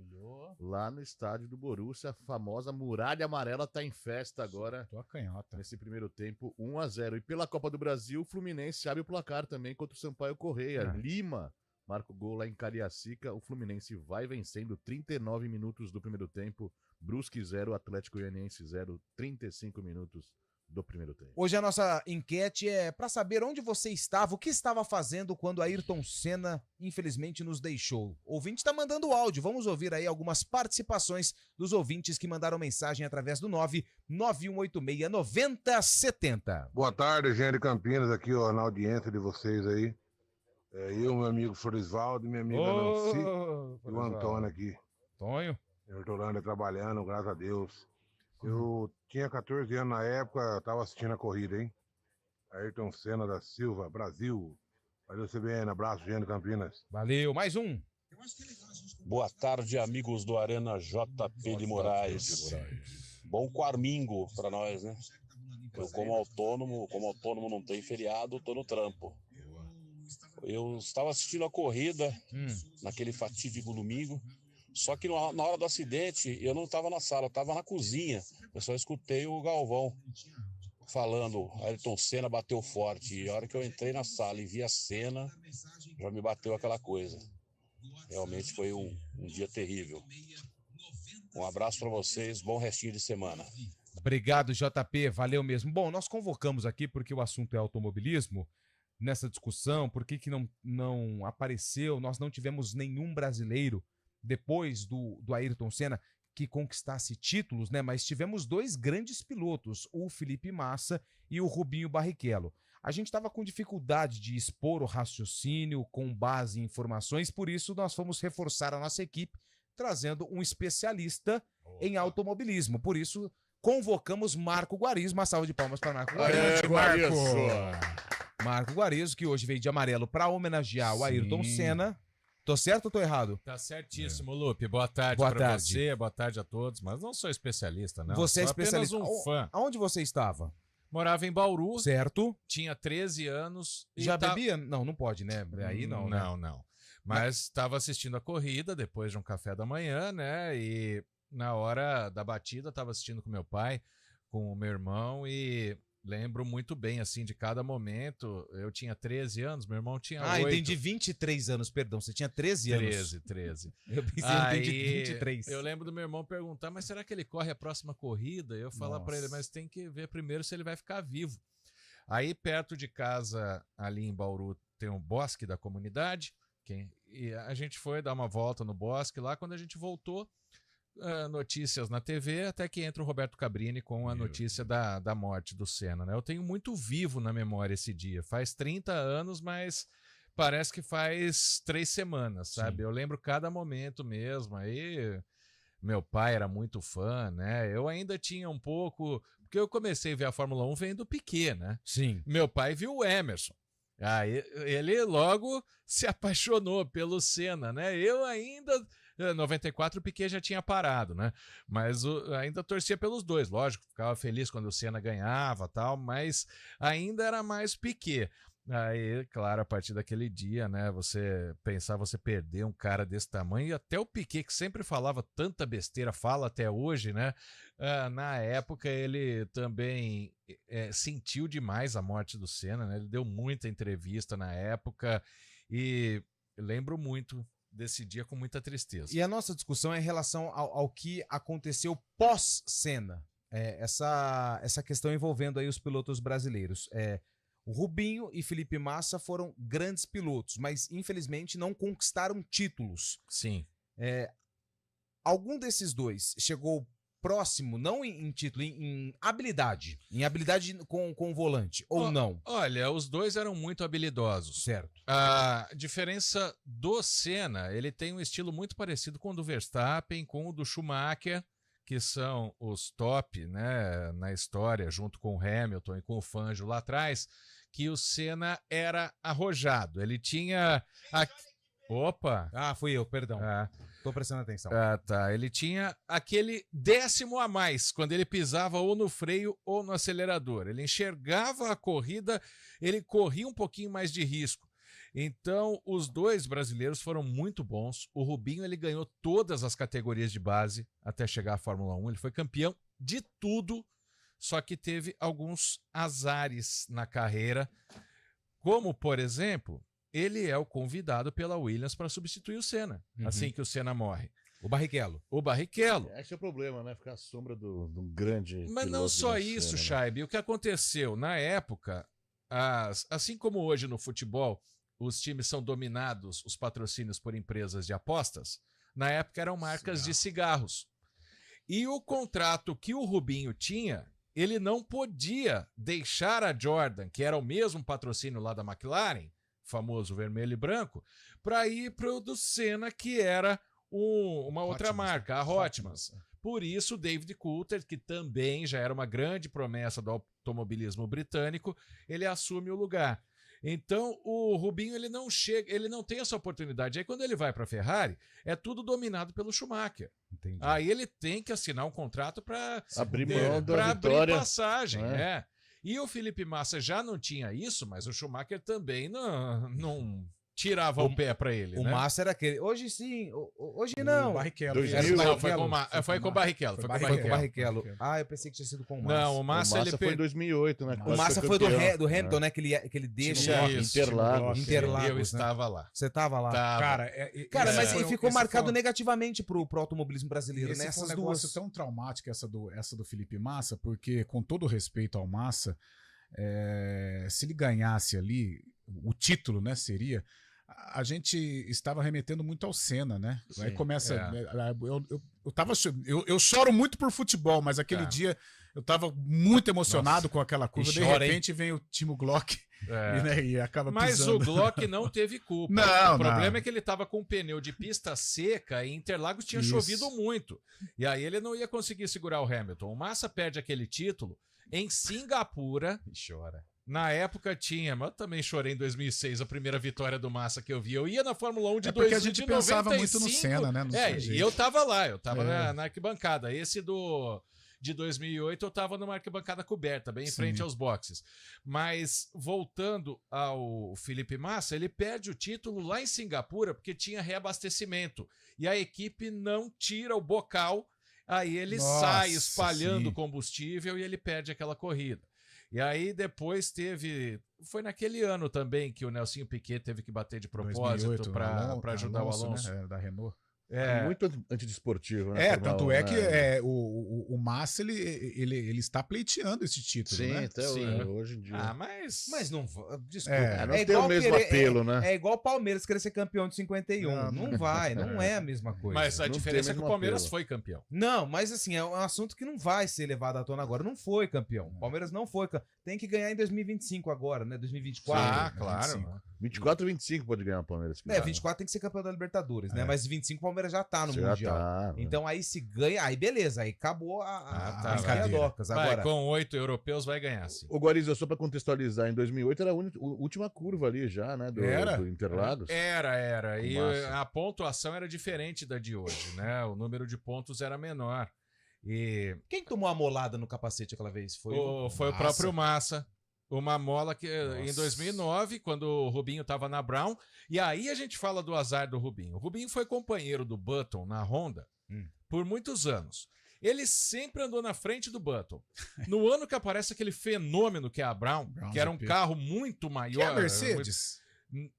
Lá no estádio do Borussia. A famosa Muralha Amarela tá em festa agora. Tô a canhota. Nesse primeiro tempo, 1-0. E pela Copa do Brasil, o Fluminense abre o placar também contra o Sampaio Corrêa. Lima marca o gol lá em Cariacica. O Fluminense vai vencendo 39 minutos do primeiro tempo. Brusque 0, Atlético Goianiense 0, 35 minutos do primeiro tempo. Hoje a nossa enquete é para saber onde você estava, o que estava fazendo quando Ayrton Senna, infelizmente, nos deixou. O ouvinte está mandando áudio, vamos ouvir aí algumas participações dos ouvintes que mandaram mensagem através do 99186-9070. Boa tarde, gente de Campinas, aqui ó, na audiência de vocês aí. Eu, meu amigo Florisvaldo e minha amiga Nancy e o Antônio aqui. Tonho? Eu tô lá trabalhando, graças a Deus. Eu tinha 14 anos na época, eu tava assistindo a corrida, hein? Ayrton Senna da Silva, Brasil. Valeu, CBN, abraço, gente de Campinas. Valeu, mais um. Boa tarde, amigos do Arena JP de Moraes. Bom quarmingo pra nós, né? Eu, como autônomo não tem feriado, tô no trampo. Eu estava assistindo a corrida naquele fatídico domingo. Só que na hora do acidente, eu não estava na sala, eu estava na cozinha. Eu só escutei o Galvão falando, Ayrton Senna bateu forte. E a hora que eu entrei na sala e vi a cena, já me bateu aquela coisa. Realmente foi um dia terrível. Um abraço para vocês, bom restinho de semana. Obrigado, JP, valeu mesmo. Bom, nós convocamos aqui porque o assunto é automobilismo. Nessa discussão, por que não apareceu, nós não tivemos nenhum brasileiro depois do Ayrton Senna que conquistasse títulos, né? Mas tivemos dois grandes pilotos, o Felipe Massa e o Rubinho Barrichello. A gente estava com dificuldade de expor o raciocínio com base em informações, por isso nós fomos reforçar a nossa equipe trazendo um especialista em automobilismo. Por isso convocamos Marco Guarizo. Uma salva de palmas para Marco Guarizo. Marco Guarizo, que hoje veio de amarelo para homenagear o Ayrton Senna. Tô certo ou tô errado? Tá certíssimo, Lupe. Boa tarde pra você, boa tarde a todos. Mas não sou especialista, não. Você é sou especialista. apenas um fã. Aonde você estava? Morava em Bauru. Certo. Tinha 13 anos. Já bebia? Não pode, né? Aí não, né? Não. Mas estava assistindo a corrida depois de um café da manhã, né? E na hora da batida, estava assistindo com meu pai, com o meu irmão e... Lembro muito bem, assim, de cada momento. Eu tinha 13 anos, meu irmão tinha 8. Entendi, 23 anos, perdão. Você tinha 13 anos. 13. Eu pensei em 23. Eu lembro do meu irmão perguntar, mas será que ele corre a próxima corrida? Eu falar pra ele, mas tem que ver primeiro se ele vai ficar vivo. Aí, perto de casa, ali em Bauru, tem um bosque da comunidade. E a gente foi dar uma volta no bosque lá. Quando a gente voltou, notícias na TV, até que entra o Roberto Cabrini com a notícia da morte do Senna, né? Eu tenho muito vivo na memória esse dia. Faz 30 anos, mas parece que faz 3 semanas, sabe? Sim. Eu lembro cada momento mesmo. Aí meu pai era muito fã, né? Eu ainda tinha um pouco... Porque eu comecei a ver a Fórmula 1 vendo o Piquet, né? Sim. Meu pai viu o Emerson. Aí ele logo se apaixonou pelo Senna, né? Eu ainda... 94 o Piquet já tinha parado, né? Mas ainda torcia pelos dois, lógico, ficava feliz quando o Senna ganhava e tal, mas ainda era mais Piquet. Aí, claro, a partir daquele dia, né, você perder um cara desse tamanho, e até o Piquet, que sempre falava tanta besteira, fala até hoje, né? Na época ele também sentiu demais a morte do Senna, né? Ele deu muita entrevista na época e lembro muito desse dia com muita tristeza. E a nossa discussão é em relação ao que aconteceu pós-Senna. Essa questão envolvendo aí os pilotos brasileiros. O Rubinho e Felipe Massa foram grandes pilotos, mas infelizmente não conquistaram títulos. Sim. Algum desses dois chegou próximo, não em título, em habilidade. Em habilidade com o volante, ou não? Olha, os dois eram muito habilidosos. Certo. A diferença do Senna, ele tem um estilo muito parecido com o do Verstappen, com o do Schumacher, que são os top, né, na história, junto com o Hamilton e com o Fangio lá atrás, que o Senna era arrojado. Ele tinha... Opa! Ah, fui eu, perdão. Tô prestando atenção. Ah, tá. Ele tinha aquele 10º a mais quando ele pisava ou no freio ou no acelerador. Ele enxergava a corrida, ele corria um pouquinho mais de risco. Então, os dois brasileiros foram muito bons. O Rubinho, ele ganhou todas as categorias de base até chegar à Fórmula 1. Ele foi campeão de tudo, só que teve alguns azares na carreira, como, por exemplo, ele é o convidado pela Williams para substituir o Senna, assim que o Senna morre. O Barrichello. O Barrichello. Esse é o problema, né? Ficar à sombra do grande. Mas não só isso, Scheibe. O que aconteceu? Na época, assim como hoje no futebol, os times são dominados, os patrocínios por empresas de apostas, na época eram marcas de cigarros. E o contrato que o Rubinho tinha, ele não podia deixar a Jordan, que era o mesmo patrocínio lá da McLaren, famoso vermelho e branco, para ir para o do Senna, que era uma outra marca, a Hotmans. Por isso, o David Coulthard, que também já era uma grande promessa do automobilismo britânico, ele assume o lugar. Então, o Rubinho, ele não tem essa oportunidade. Aí, quando ele vai para a Ferrari, é tudo dominado pelo Schumacher. Entendi. Aí ele tem que assinar um contrato para abrir mão da vitória, passagem. E o Felipe Massa já não tinha isso, mas o Schumacher também não tirava o pé para ele. O Massa era aquele. Hoje sim, hoje não. O Barrichello. Foi com o Barrichello. Foi com o Barrichello. Ah, eu pensei que tinha sido com o Massa. Não, o Massa ele foi em 2008, né? O Massa foi do Hamilton, né? Que ele deixa Interlagos. Eu estava lá. Você estava lá. Cara, mas ficou marcado negativamente pro automobilismo brasileiro, né? Esse foi um negócio tão traumático, essa do Felipe Massa, porque, com todo respeito ao Massa, se ele ganhasse ali, o título, né, seria... A gente estava remetendo muito ao Senna, né? Sim, aí começa. Eu choro muito por futebol, mas aquele dia eu estava muito emocionado com aquela curva. De repente vem o Timo Glock e acaba pisando. Mas o Glock não teve culpa. Não, o problema é que ele estava com um pneu de pista seca e Interlagos tinha chovido muito. E aí ele não ia conseguir segurar o Hamilton. O Massa perde aquele título em Singapura. E chora. Na época tinha, mas eu também chorei em 2006, a primeira vitória do Massa que eu vi. Eu ia na Fórmula 1 de 2095. Porque a gente pensava muito no Senna, né? E eu tava lá, eu tava na arquibancada. Esse de 2008 eu tava numa arquibancada coberta, bem em frente aos boxes. Mas voltando ao Felipe Massa, ele perde o título lá em Singapura porque tinha reabastecimento. E a equipe não tira o bocal, aí ele sai espalhando combustível e ele perde aquela corrida. E aí depois foi naquele ano também que o Nelsinho Piquet teve que bater de propósito para ajudar o Alonso. Né? Da Renault. Muito antidesportivo, né? Tanto é que o Massa ele está pleiteando esse título, né? Até hoje em dia. Mas não. Desculpa. Não tem o mesmo apelo, né? É igual o Palmeiras querer ser campeão de 51. Não vai, não é a mesma coisa. Mas a diferença é que o Palmeiras foi campeão. Não, mas assim, é um assunto que não vai ser levado à tona agora. Não foi campeão. O Palmeiras não foi campeão. Tem que ganhar em 2025 agora, né? 2024. Claro. 24 e 25 pode ganhar o Palmeiras. 24 tem que ser campeão da Libertadores, né? Mas 25 o Palmeiras já tá no Mundial. Então aí se ganha, aí beleza, aí acabou as cadocas. Agora, com 8 europeus vai ganhar, sim. O Guariza, só pra contextualizar, em 2008 era a última curva ali já, né? Do Interlagos. Era. E a pontuação era diferente da de hoje, né? O número de pontos era menor. E quem tomou a molada no capacete aquela vez? Foi o próprio Massa. Uma mola que em 2009, quando o Rubinho estava na Brown, e aí a gente fala do azar do Rubinho. O Rubinho foi companheiro do Button na Honda por muitos anos. Ele sempre andou na frente do Button. No ano que aparece aquele fenômeno que é a Brown que era um carro muito maior. Que é a Mercedes?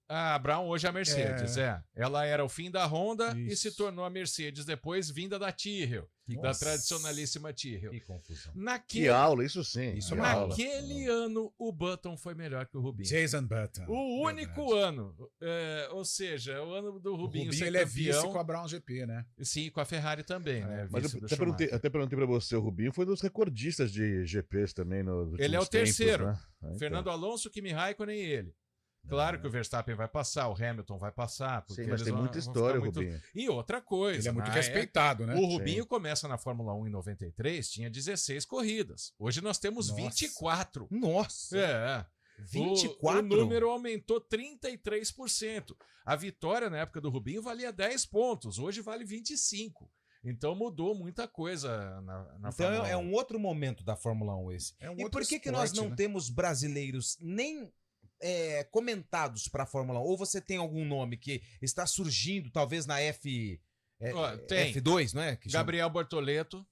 A Brown hoje é a Mercedes, Ela era o fim da Honda e se tornou a Mercedes depois, vinda da Tyrrell, da tradicionalíssima Tyrrell. Que confusão. Que aula, isso sim. Naquele ano, o Button foi melhor que o Rubinho. Jason Button. O único ano. Ou seja, o ano do Rubinho ser ele campeão. É vice com a Brown GP, né? Sim, com a Ferrari também, né? Mas eu até perguntei pra você, o Rubinho foi dos recordistas de GPs também. Ele é o terceiro. Tempos, né? Então. Fernando Alonso, Kimi Raikkonen e ele. Claro que o Verstappen vai passar, o Hamilton vai passar. Porque mas tem muita história, o Rubinho. E outra coisa. Ele é muito respeitado, né? O Rubinho começa na Fórmula 1 em 93, tinha 16 corridas. Hoje nós temos 24. Nossa! 24? O número aumentou 33%. A vitória na época do Rubinho valia 10 pontos, hoje vale 25. Então mudou muita coisa na Fórmula 1. Então é um outro momento da Fórmula 1 esse. E por que nós não temos brasileiros nem comentados para a Fórmula 1? Ou você tem algum nome que está surgindo, talvez na F2, não é? Gabriel Bortoleto,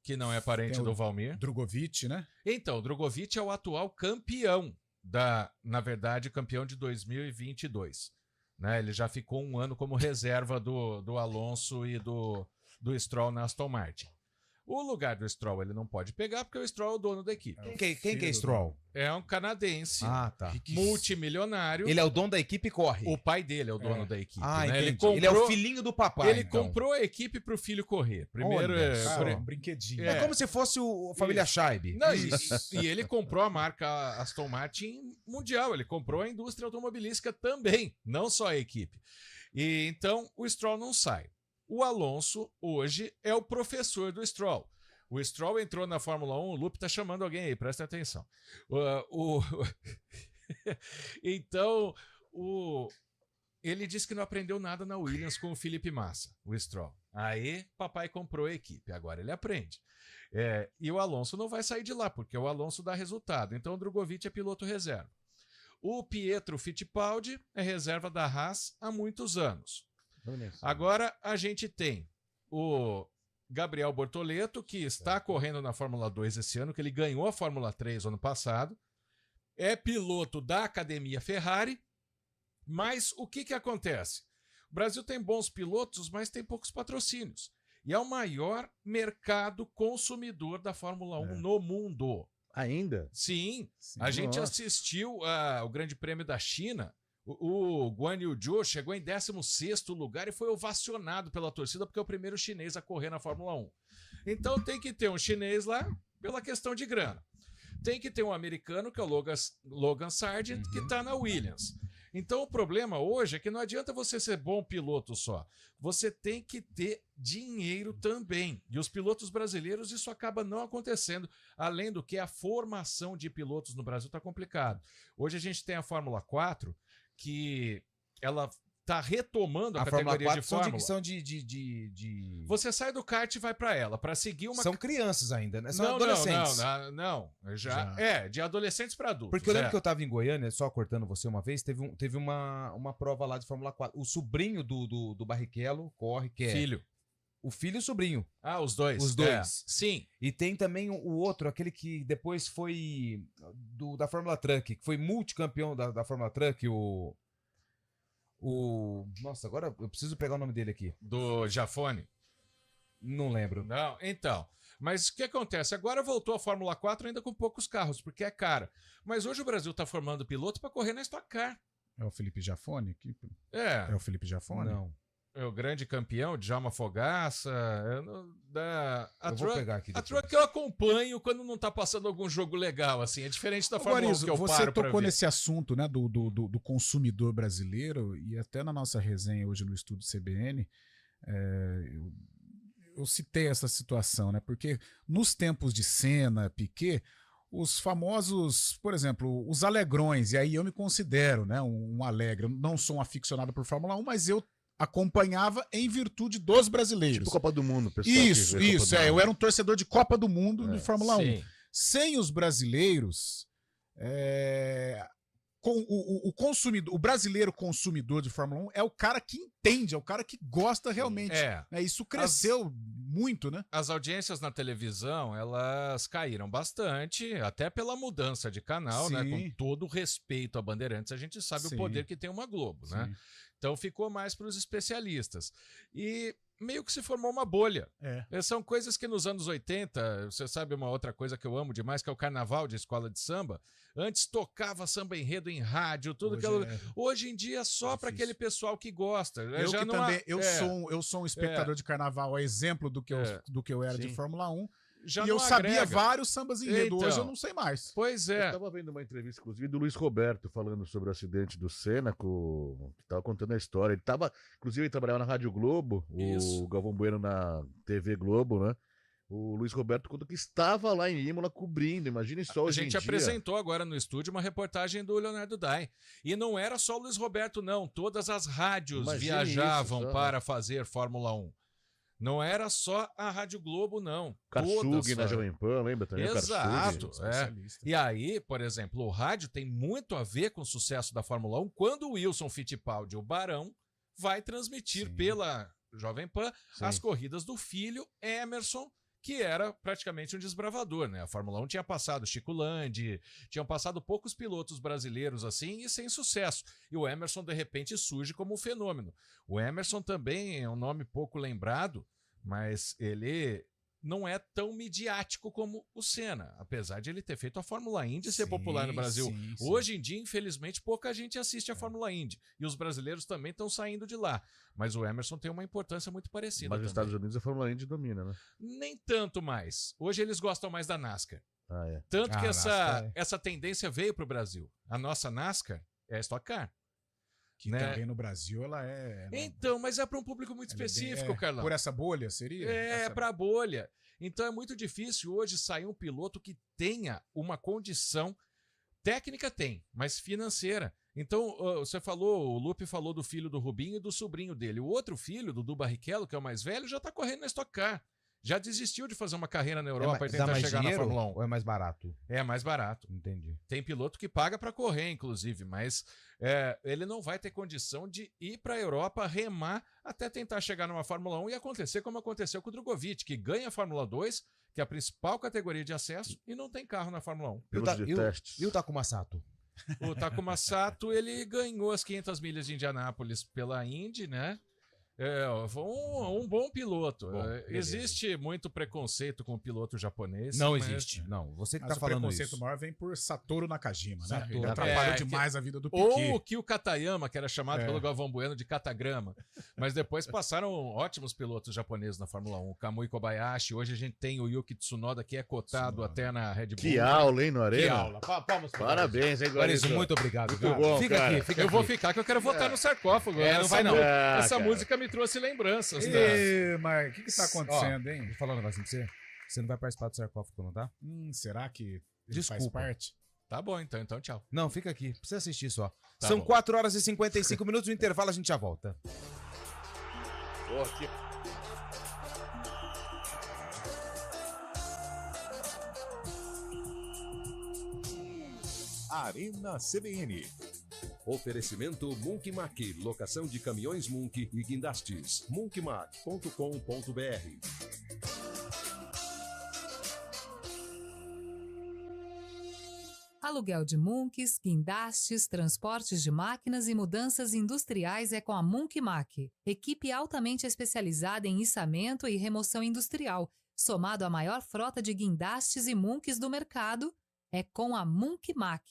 que não é parente do Valmir. Drogovic, né? Então, o Drogovic é o atual campeão na verdade, campeão de 2022. Né? Ele já ficou um ano como reserva do Alonso e do Stroll na Aston Martin. O lugar do Stroll ele não pode pegar porque o Stroll é o dono da equipe. Quem que é Stroll? É um canadense, tá. multimilionário. Ele é o dono da equipe e corre. O pai dele é o dono da equipe. Né? Entendi. Ele é o filhinho do papai. Ele comprou a equipe pro filho correr. Primeiro um brinquedinho. É como se fosse a família Scheib. E ele comprou a marca Aston Martin mundial. Ele comprou a indústria automobilística também, não só a equipe. E então o Stroll não sai. O Alonso, hoje, é o professor do Stroll. O Stroll entrou na Fórmula 1, o Lupe tá chamando alguém aí, presta atenção. Então, ele disse que não aprendeu nada na Williams com o Felipe Massa, o Stroll. Aí, papai comprou a equipe, agora ele aprende. E o Alonso não vai sair de lá, porque o Alonso dá resultado. Então, o Drogovic é piloto reserva. O Pietro Fittipaldi é reserva da Haas há muitos anos. Agora a gente tem o Gabriel Bortoleto, que está correndo na Fórmula 2 esse ano, que ele ganhou a Fórmula 3 ano passado, é piloto da Academia Ferrari, mas o que acontece? O Brasil tem bons pilotos, mas tem poucos patrocínios. E é o maior mercado consumidor da Fórmula 1 no mundo. Ainda? Sim. A gente assistiu ao Grande Prêmio da China. O Guan Yu Zhou chegou em 16º lugar e foi ovacionado pela torcida porque é o primeiro chinês a correr na Fórmula 1. Então tem que ter um chinês lá pela questão de grana. Tem que ter um americano, que é o Logan Sargent, que está na Williams. Então o problema hoje é que não adianta você ser bom piloto só. Você tem que ter dinheiro também. E os pilotos brasileiros, isso acaba não acontecendo. Além do que a formação de pilotos no Brasil está complicado. Hoje a gente tem a Fórmula 4, que ela tá retomando a categoria de Fórmula. São de... Você sai do kart e vai para ela, para seguir uma... São crianças ainda, né? São adolescentes. Não. Já. De adolescentes para adultos. Porque eu lembro que eu tava em Goiânia, só cortando você uma vez, teve uma prova lá de Fórmula 4. O sobrinho do Barrichello corre, que é... Filho. O filho e o sobrinho. Os dois. Os dois. Sim. E tem também o outro, aquele que depois foi da Fórmula Truck, que foi multicampeão da Fórmula Truck, Nossa, agora eu preciso pegar o nome dele aqui. Do Jafone? Não lembro. Não, então. Mas o que acontece? Agora voltou a Fórmula 4 ainda com poucos carros, porque é cara. Mas hoje o Brasil está formando piloto para correr na Stock Car. É o Felipe Jafone? É o Felipe Jafone? Não. É o grande campeão, Djalma Fogaça. Vou pegar aqui. A Truck eu acompanho quando não tá passando algum jogo legal, assim. É diferente da Fórmula 1 que eu paro pra ver. Você tocou nesse assunto, né, do consumidor brasileiro, e até na nossa resenha hoje no Estúdio CBN, eu citei essa situação, né? Porque nos tempos de Senna, Piquet, os famosos, por exemplo, os alegrões, e aí eu me considero, né, um alegre. Eu não sou um aficionado por Fórmula 1, mas eu acompanhava em virtude dos brasileiros. Tipo Copa do Mundo, pessoal. Isso. Eu era um torcedor de Copa do Mundo de Fórmula 1. Sem os brasileiros, o consumidor, o brasileiro consumidor de Fórmula 1 é o cara que entende, é o cara que gosta realmente. Isso cresceu muito, né? As audiências na televisão, elas caíram bastante, até pela mudança de canal, né? Com todo o respeito a Bandeirantes, a gente sabe o poder que tem uma Globo, né? Então ficou mais para os especialistas. E meio que se formou uma bolha. São coisas que nos anos 80, você sabe uma outra coisa que eu amo demais, que é o carnaval de escola de samba. Antes tocava samba enredo em rádio, tudo hoje em dia só para aquele pessoal que gosta. Eu sou um espectador de carnaval, a exemplo do que eu era de Fórmula 1. Já eu sabia vários sambas enredo, hoje eu não sei mais. Pois é. Eu tava vendo uma entrevista, inclusive, do Luiz Roberto falando sobre o acidente do Senna, que tava contando a história. Inclusive, ele trabalhava na Rádio Globo, o Galvão Bueno na TV Globo, né? o Luiz Roberto conta que estava lá em Imola cobrindo, imagine só hoje em dia. A gente apresentou agora no estúdio uma reportagem do Leonardo Dai. E não era só o Luiz Roberto, não. Todas as rádios viajavam para fazer Fórmula 1. Não era só a Rádio Globo, não. Katsug na Jovem Pan, lembra também? Exato. E aí, por exemplo, o rádio tem muito a ver com o sucesso da Fórmula 1 quando o Wilson Fittipaldi, o Barão, vai transmitir pela Jovem Pan as corridas do filho Emerson, que era praticamente um desbravador, né? A Fórmula 1 tinha passado Chico Landi, tinham passado poucos pilotos brasileiros assim e sem sucesso. E o Emerson, de repente, surge como um fenômeno. O Emerson também é um nome pouco lembrado, mas ele não é tão midiático como o Senna, apesar de ele ter feito a Fórmula Indy ser popular no Brasil. Hoje em dia, infelizmente, pouca gente assiste a Fórmula Indy. E os brasileiros também estão saindo de lá. Mas o Emerson tem uma importância muito parecida. Mas nos Estados Unidos a Fórmula Indy domina, né? Nem tanto mais. Hoje eles gostam mais da NASCAR. É. Tanto que essa tendência veio para o Brasil. A nossa NASCAR é a Stock Car. Que também no Brasil ela é... Então, mas é para um público muito específico, Carlão. Por essa bolha, seria? É para a bolha. Então é muito difícil hoje sair um piloto que tenha uma condição técnica, mas financeira. Então, você falou, o Lupe falou do filho do Rubinho e do sobrinho dele. O outro filho, Dudu Barrichello, que é o mais velho, já está correndo na Stock Car. Já desistiu de fazer uma carreira na Europa e tentar chegar na Fórmula 1. Ou é mais barato? É mais barato. Entendi. Tem piloto que paga para correr, inclusive, mas ele não vai ter condição de ir para a Europa, remar, até tentar chegar numa Fórmula 1 e acontecer como aconteceu com o Drogovic, que ganha a Fórmula 2, que é a principal categoria de acesso, e não tem carro na Fórmula 1. E o Takuma Sato? O Takuma Sato, ele ganhou as 500 milhas de Indianápolis pela Indy, né? Foi um bom piloto. Existe muito preconceito com o piloto japonês. Não existe. Não, você que tá falando isso. O preconceito maior vem por Satoru Nakajima, né? Satoru. Ele atrapalhou demais a vida do Piquet. Ou o Kyo Katayama, que era chamado pelo Galvão Bueno de Katagrama. Mas depois passaram ótimos pilotos japoneses na Fórmula 1. Kamui Kobayashi. Hoje a gente tem o Yuki Tsunoda, que é cotado até na Red Bull. Que aula, hein, no Arena? Que aula. Palmas. Parabéns, hein, Guarizo? Muito obrigado. Muito bom, fica cara. aqui. Eu vou ficar, que eu quero votar no sarcófago. Não vai não. Essa música me trouxe lembranças. Mas o que tá acontecendo, hein? Vou falar um negócio pra você. Você não vai participar do sarcófago, não tá? Será que ele faz parte? Tá bom, então tchau. Não, fica aqui. Precisa assistir só. Tá São bom. 4 horas e 55 minutos. No intervalo a gente já volta. Arena CBN. Oferecimento Munk Mac, locação de caminhões Munk e guindastes. munkmac.com.br. Aluguel de Munks, guindastes, transportes de máquinas e mudanças industriais é com a Munk Mac. Equipe altamente especializada em içamento e remoção industrial, somado à maior frota de guindastes e Munks do mercado, é com a Munk Mac.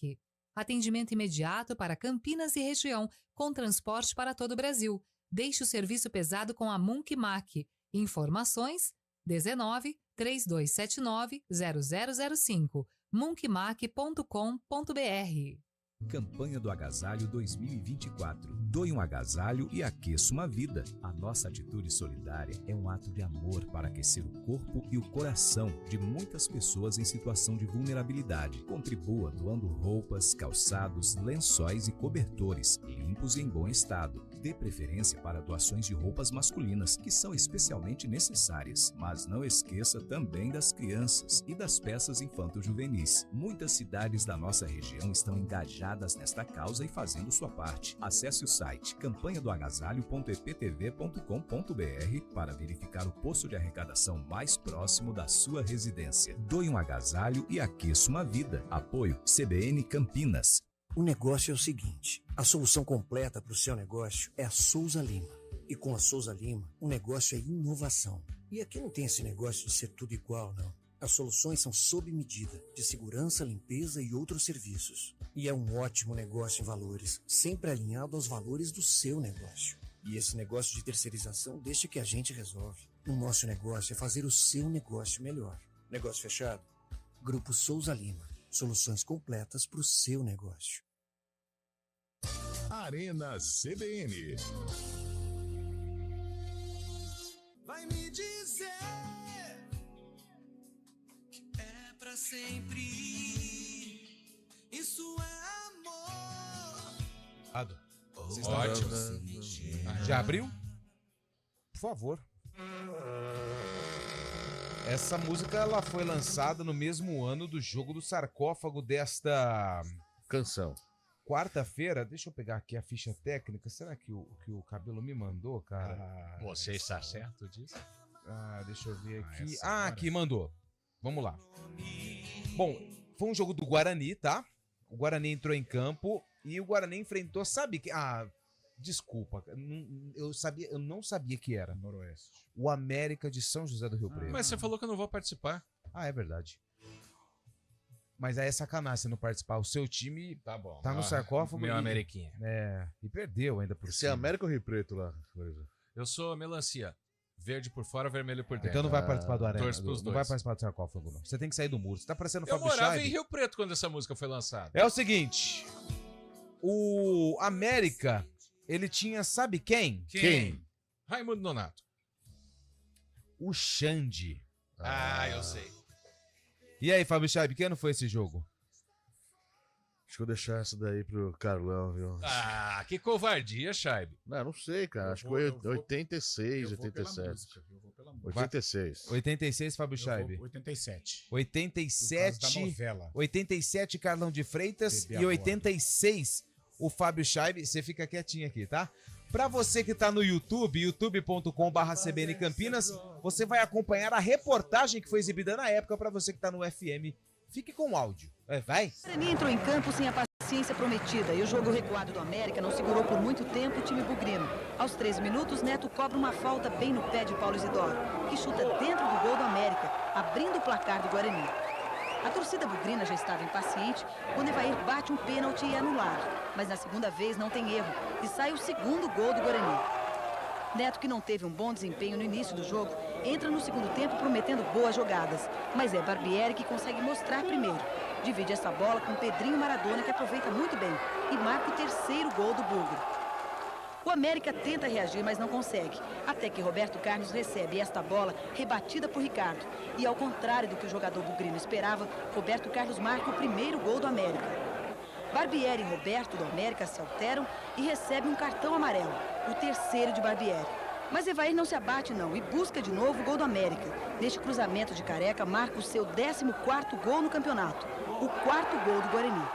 Atendimento imediato para Campinas e região, com transporte para todo o Brasil. Deixe o serviço pesado com a Munk Mac. Informações 19 3279 0005. munkmac.com.br. Campanha do Agasalho 2024. Doe um agasalho e aqueça uma vida. A nossa atitude solidária é um ato de amor para aquecer o corpo e o coração de muitas pessoas em situação de vulnerabilidade. Contribua doando roupas, calçados, lençóis e cobertores, limpos e em bom estado. Dê preferência para doações de roupas masculinas, que são especialmente necessárias. Mas não esqueça também das crianças e das peças infanto-juvenis. Muitas cidades da nossa região estão engajadas nesta causa e fazendo sua parte. Acesse o site campanhadoagasalho.eptv.com.br para verificar o posto de arrecadação mais próximo da sua residência. Doe um agasalho e aqueça uma vida. Apoio CBN Campinas. O negócio é o seguinte, a solução completa para o seu negócio é a Souza Lima. E com a Souza Lima, o negócio é inovação. E aqui não tem esse negócio de ser tudo igual, não. As soluções são sob medida, de segurança, limpeza e outros serviços. E é um ótimo negócio em valores, sempre alinhado aos valores do seu negócio. E esse negócio de terceirização deixa que a gente resolve. O nosso negócio é fazer o seu negócio melhor. Negócio fechado? Grupo Souza Lima. Soluções completas para o seu negócio. Arena CBN. Vai me dizer pra sempre. Isso é amor. Ótimo. Já abriu? Por favor. Essa música ela foi lançada no mesmo ano do jogo do sarcófago desta canção. Quarta-feira. Deixa eu pegar aqui a ficha técnica. Será que o Cabelo me mandou, cara? Você está certo disso? Deixa eu ver aqui. Aqui mandou. Vamos lá. Bom, foi um jogo do Guarani, tá? O Guarani entrou em campo e o Guarani enfrentou, sabe que... desculpa, eu não sabia que era. Noroeste. O América de São José do Rio Preto. Mas você falou que eu não vou participar. É verdade. Mas aí é sacanagem você não participar. O seu time tá bom. Tá no sarcófago. Meu Ameriquinha. E perdeu ainda por cima. Você é América ou Rio Preto lá? Eu sou melancia. Verde por fora, vermelho por dentro. Então não vai participar do Arena. Torço pros não dois. vai participar do sarcófago, não. Você tem que sair do muro. Você tá parecendo o Fábio Eu morava Scheibe. em Rio Preto quando essa música foi lançada. É o seguinte. O América, ele tinha, sabe quem? Raimundo Nonato. O Xande. Eu sei. E aí, Fábio Scheibe, que ano foi esse jogo? Acho que eu vou deixar essa daí pro Carlão, viu? Que covardia, Scheibe. Não sei, cara. Acho que foi 86, 87. 86. 86, Fábio Scheibe. 87. 87. Por causa da novela. 87, Carlão de Freitas. Bebê E 86, o Fábio Scheibe. Você fica quietinho aqui, tá? Pra você que tá no YouTube, youtube.com/CBN Campinas, você vai acompanhar a reportagem que foi exibida na época. Pra você que tá no FM, fique com o áudio. Vai. O Guarani entrou em campo sem a paciência prometida e o jogo recuado do América não segurou por muito tempo o time bugrino. Aos 13 minutos, Neto cobra uma falta bem no pé de Paulo Isidoro, que chuta dentro do gol do América, abrindo o placar do Guarani. A torcida bugrina já estava impaciente quando Evair bate um pênalti e é anulado. Mas na segunda vez não tem erro e sai o segundo gol do Guarani. Neto, que não teve um bom desempenho no início do jogo, entra no segundo tempo prometendo boas jogadas. Mas é Barbieri que consegue mostrar primeiro. Divide essa bola com Pedrinho Maradona, que aproveita muito bem e marca o terceiro gol do bugre. O América tenta reagir, mas não consegue. Até que Roberto Carlos recebe esta bola rebatida por Ricardo. E ao contrário do que o jogador bugrino esperava, Roberto Carlos marca o primeiro gol do América. Barbieri e Roberto do América se alteram e recebem um cartão amarelo, o terceiro de Barbieri. Mas Evair não se abate não e busca de novo o gol do América. Neste cruzamento de Careca, marca o seu 14º gol no campeonato, o 4º gol do Guarani.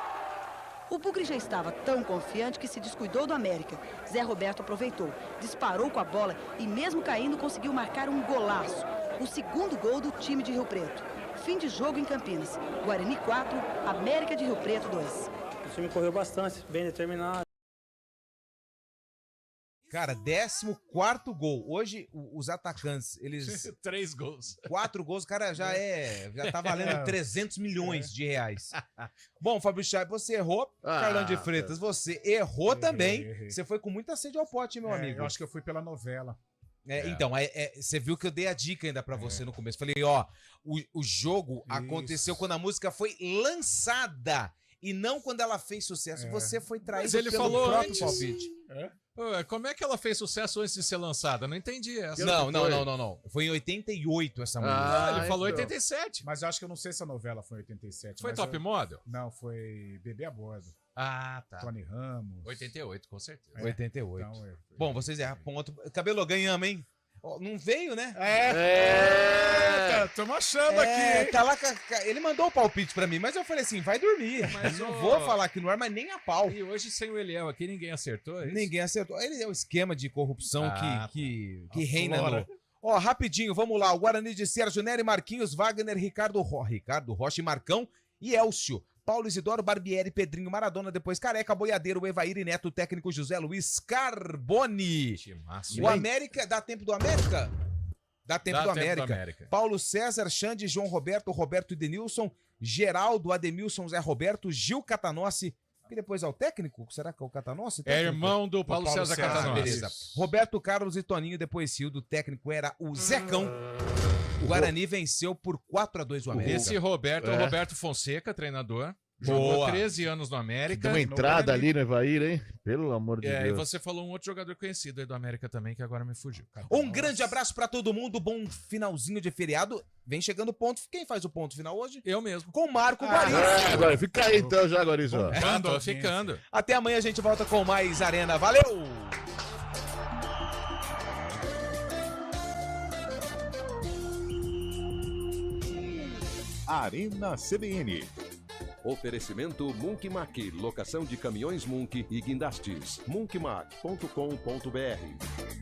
O Bugre já estava tão confiante que se descuidou do América. Zé Roberto aproveitou, disparou com a bola e mesmo caindo conseguiu marcar um golaço, o segundo gol do time de Rio Preto. Fim de jogo em Campinas. Guarani 4, América de Rio Preto 2. O time correu bastante, bem determinado. Cara, 14º gol. Hoje, os atacantes, eles... 3 gols. 4 gols, o cara já tá valendo 300 milhões de reais. Bom, Fábio Scheibe, você errou. Carlão de Freitas, você errou também. Errei. Você foi com muita sede ao pote, meu amigo. Eu acho que eu fui pela novela. Então, você viu que eu dei a dica ainda pra você no começo. Falei, o jogo aconteceu quando a música foi lançada e não quando ela fez sucesso. Você foi traído Mas ele pelo falou próprio antes. palpite. Como é que ela fez sucesso antes de ser lançada? Não entendi essa. Não. Foi em 88 essa música. Ele falou 87. Mas eu acho que eu não sei se a novela foi em 87. Foi Top Model? Não, foi Bebê a Bordo. Tá. Tony Ramos. 88, com certeza. 88. Então, Bom, vocês erram ponto. Cabelo, ganhamos, hein? Não veio, né? Tamo achando aqui. Tá lá, ele mandou o palpite pra mim, mas eu falei assim, vai dormir. Mas não vou falar aqui no ar, mas nem a pau. E hoje sem o Eliel aqui, ninguém acertou? Ninguém acertou. Ele é o esquema de corrupção que reina flora. no... Rapidinho, vamos lá. O Guarani de Sérgio Nery, Marquinhos, Wagner, Ricardo Rocha e Marcão e Elcio. Paulo Isidoro, Barbieri, Pedrinho, Maradona, depois Careca, Boiadeiro, Evair e Neto, técnico José Luiz Carboni. O América, dá tempo do América? Dá tempo do América. Paulo César, Xande, João Roberto, Roberto e Denilson, Geraldo, Ademilson, Zé Roberto, Gil Catanossi, que depois é o técnico? Será que é o Catanossi? É irmão do Paulo César Catanossi. Beleza. Roberto Carlos e Toninho, depois Cildo, o técnico era o Zecão. O Guarani venceu por 4-2 o América. Esse Roberto é o Roberto Fonseca, treinador. Jogou 13 anos no América. Deu uma entrada ali no Evair, hein? Pelo amor de E Deus. você falou um outro jogador conhecido aí do América também, que agora me fugiu. Um grande abraço pra todo mundo, bom finalzinho de feriado. Vem chegando o ponto. Quem faz o ponto final hoje? Eu mesmo. Com o Marco Guarizo. Agora fica aí então já, Guarizo. Tô ficando. Até amanhã a gente volta com mais Arena. Valeu! Arena CBN. Oferecimento Munk Mac, locação de caminhões Munk e guindastes. munkmac.com.br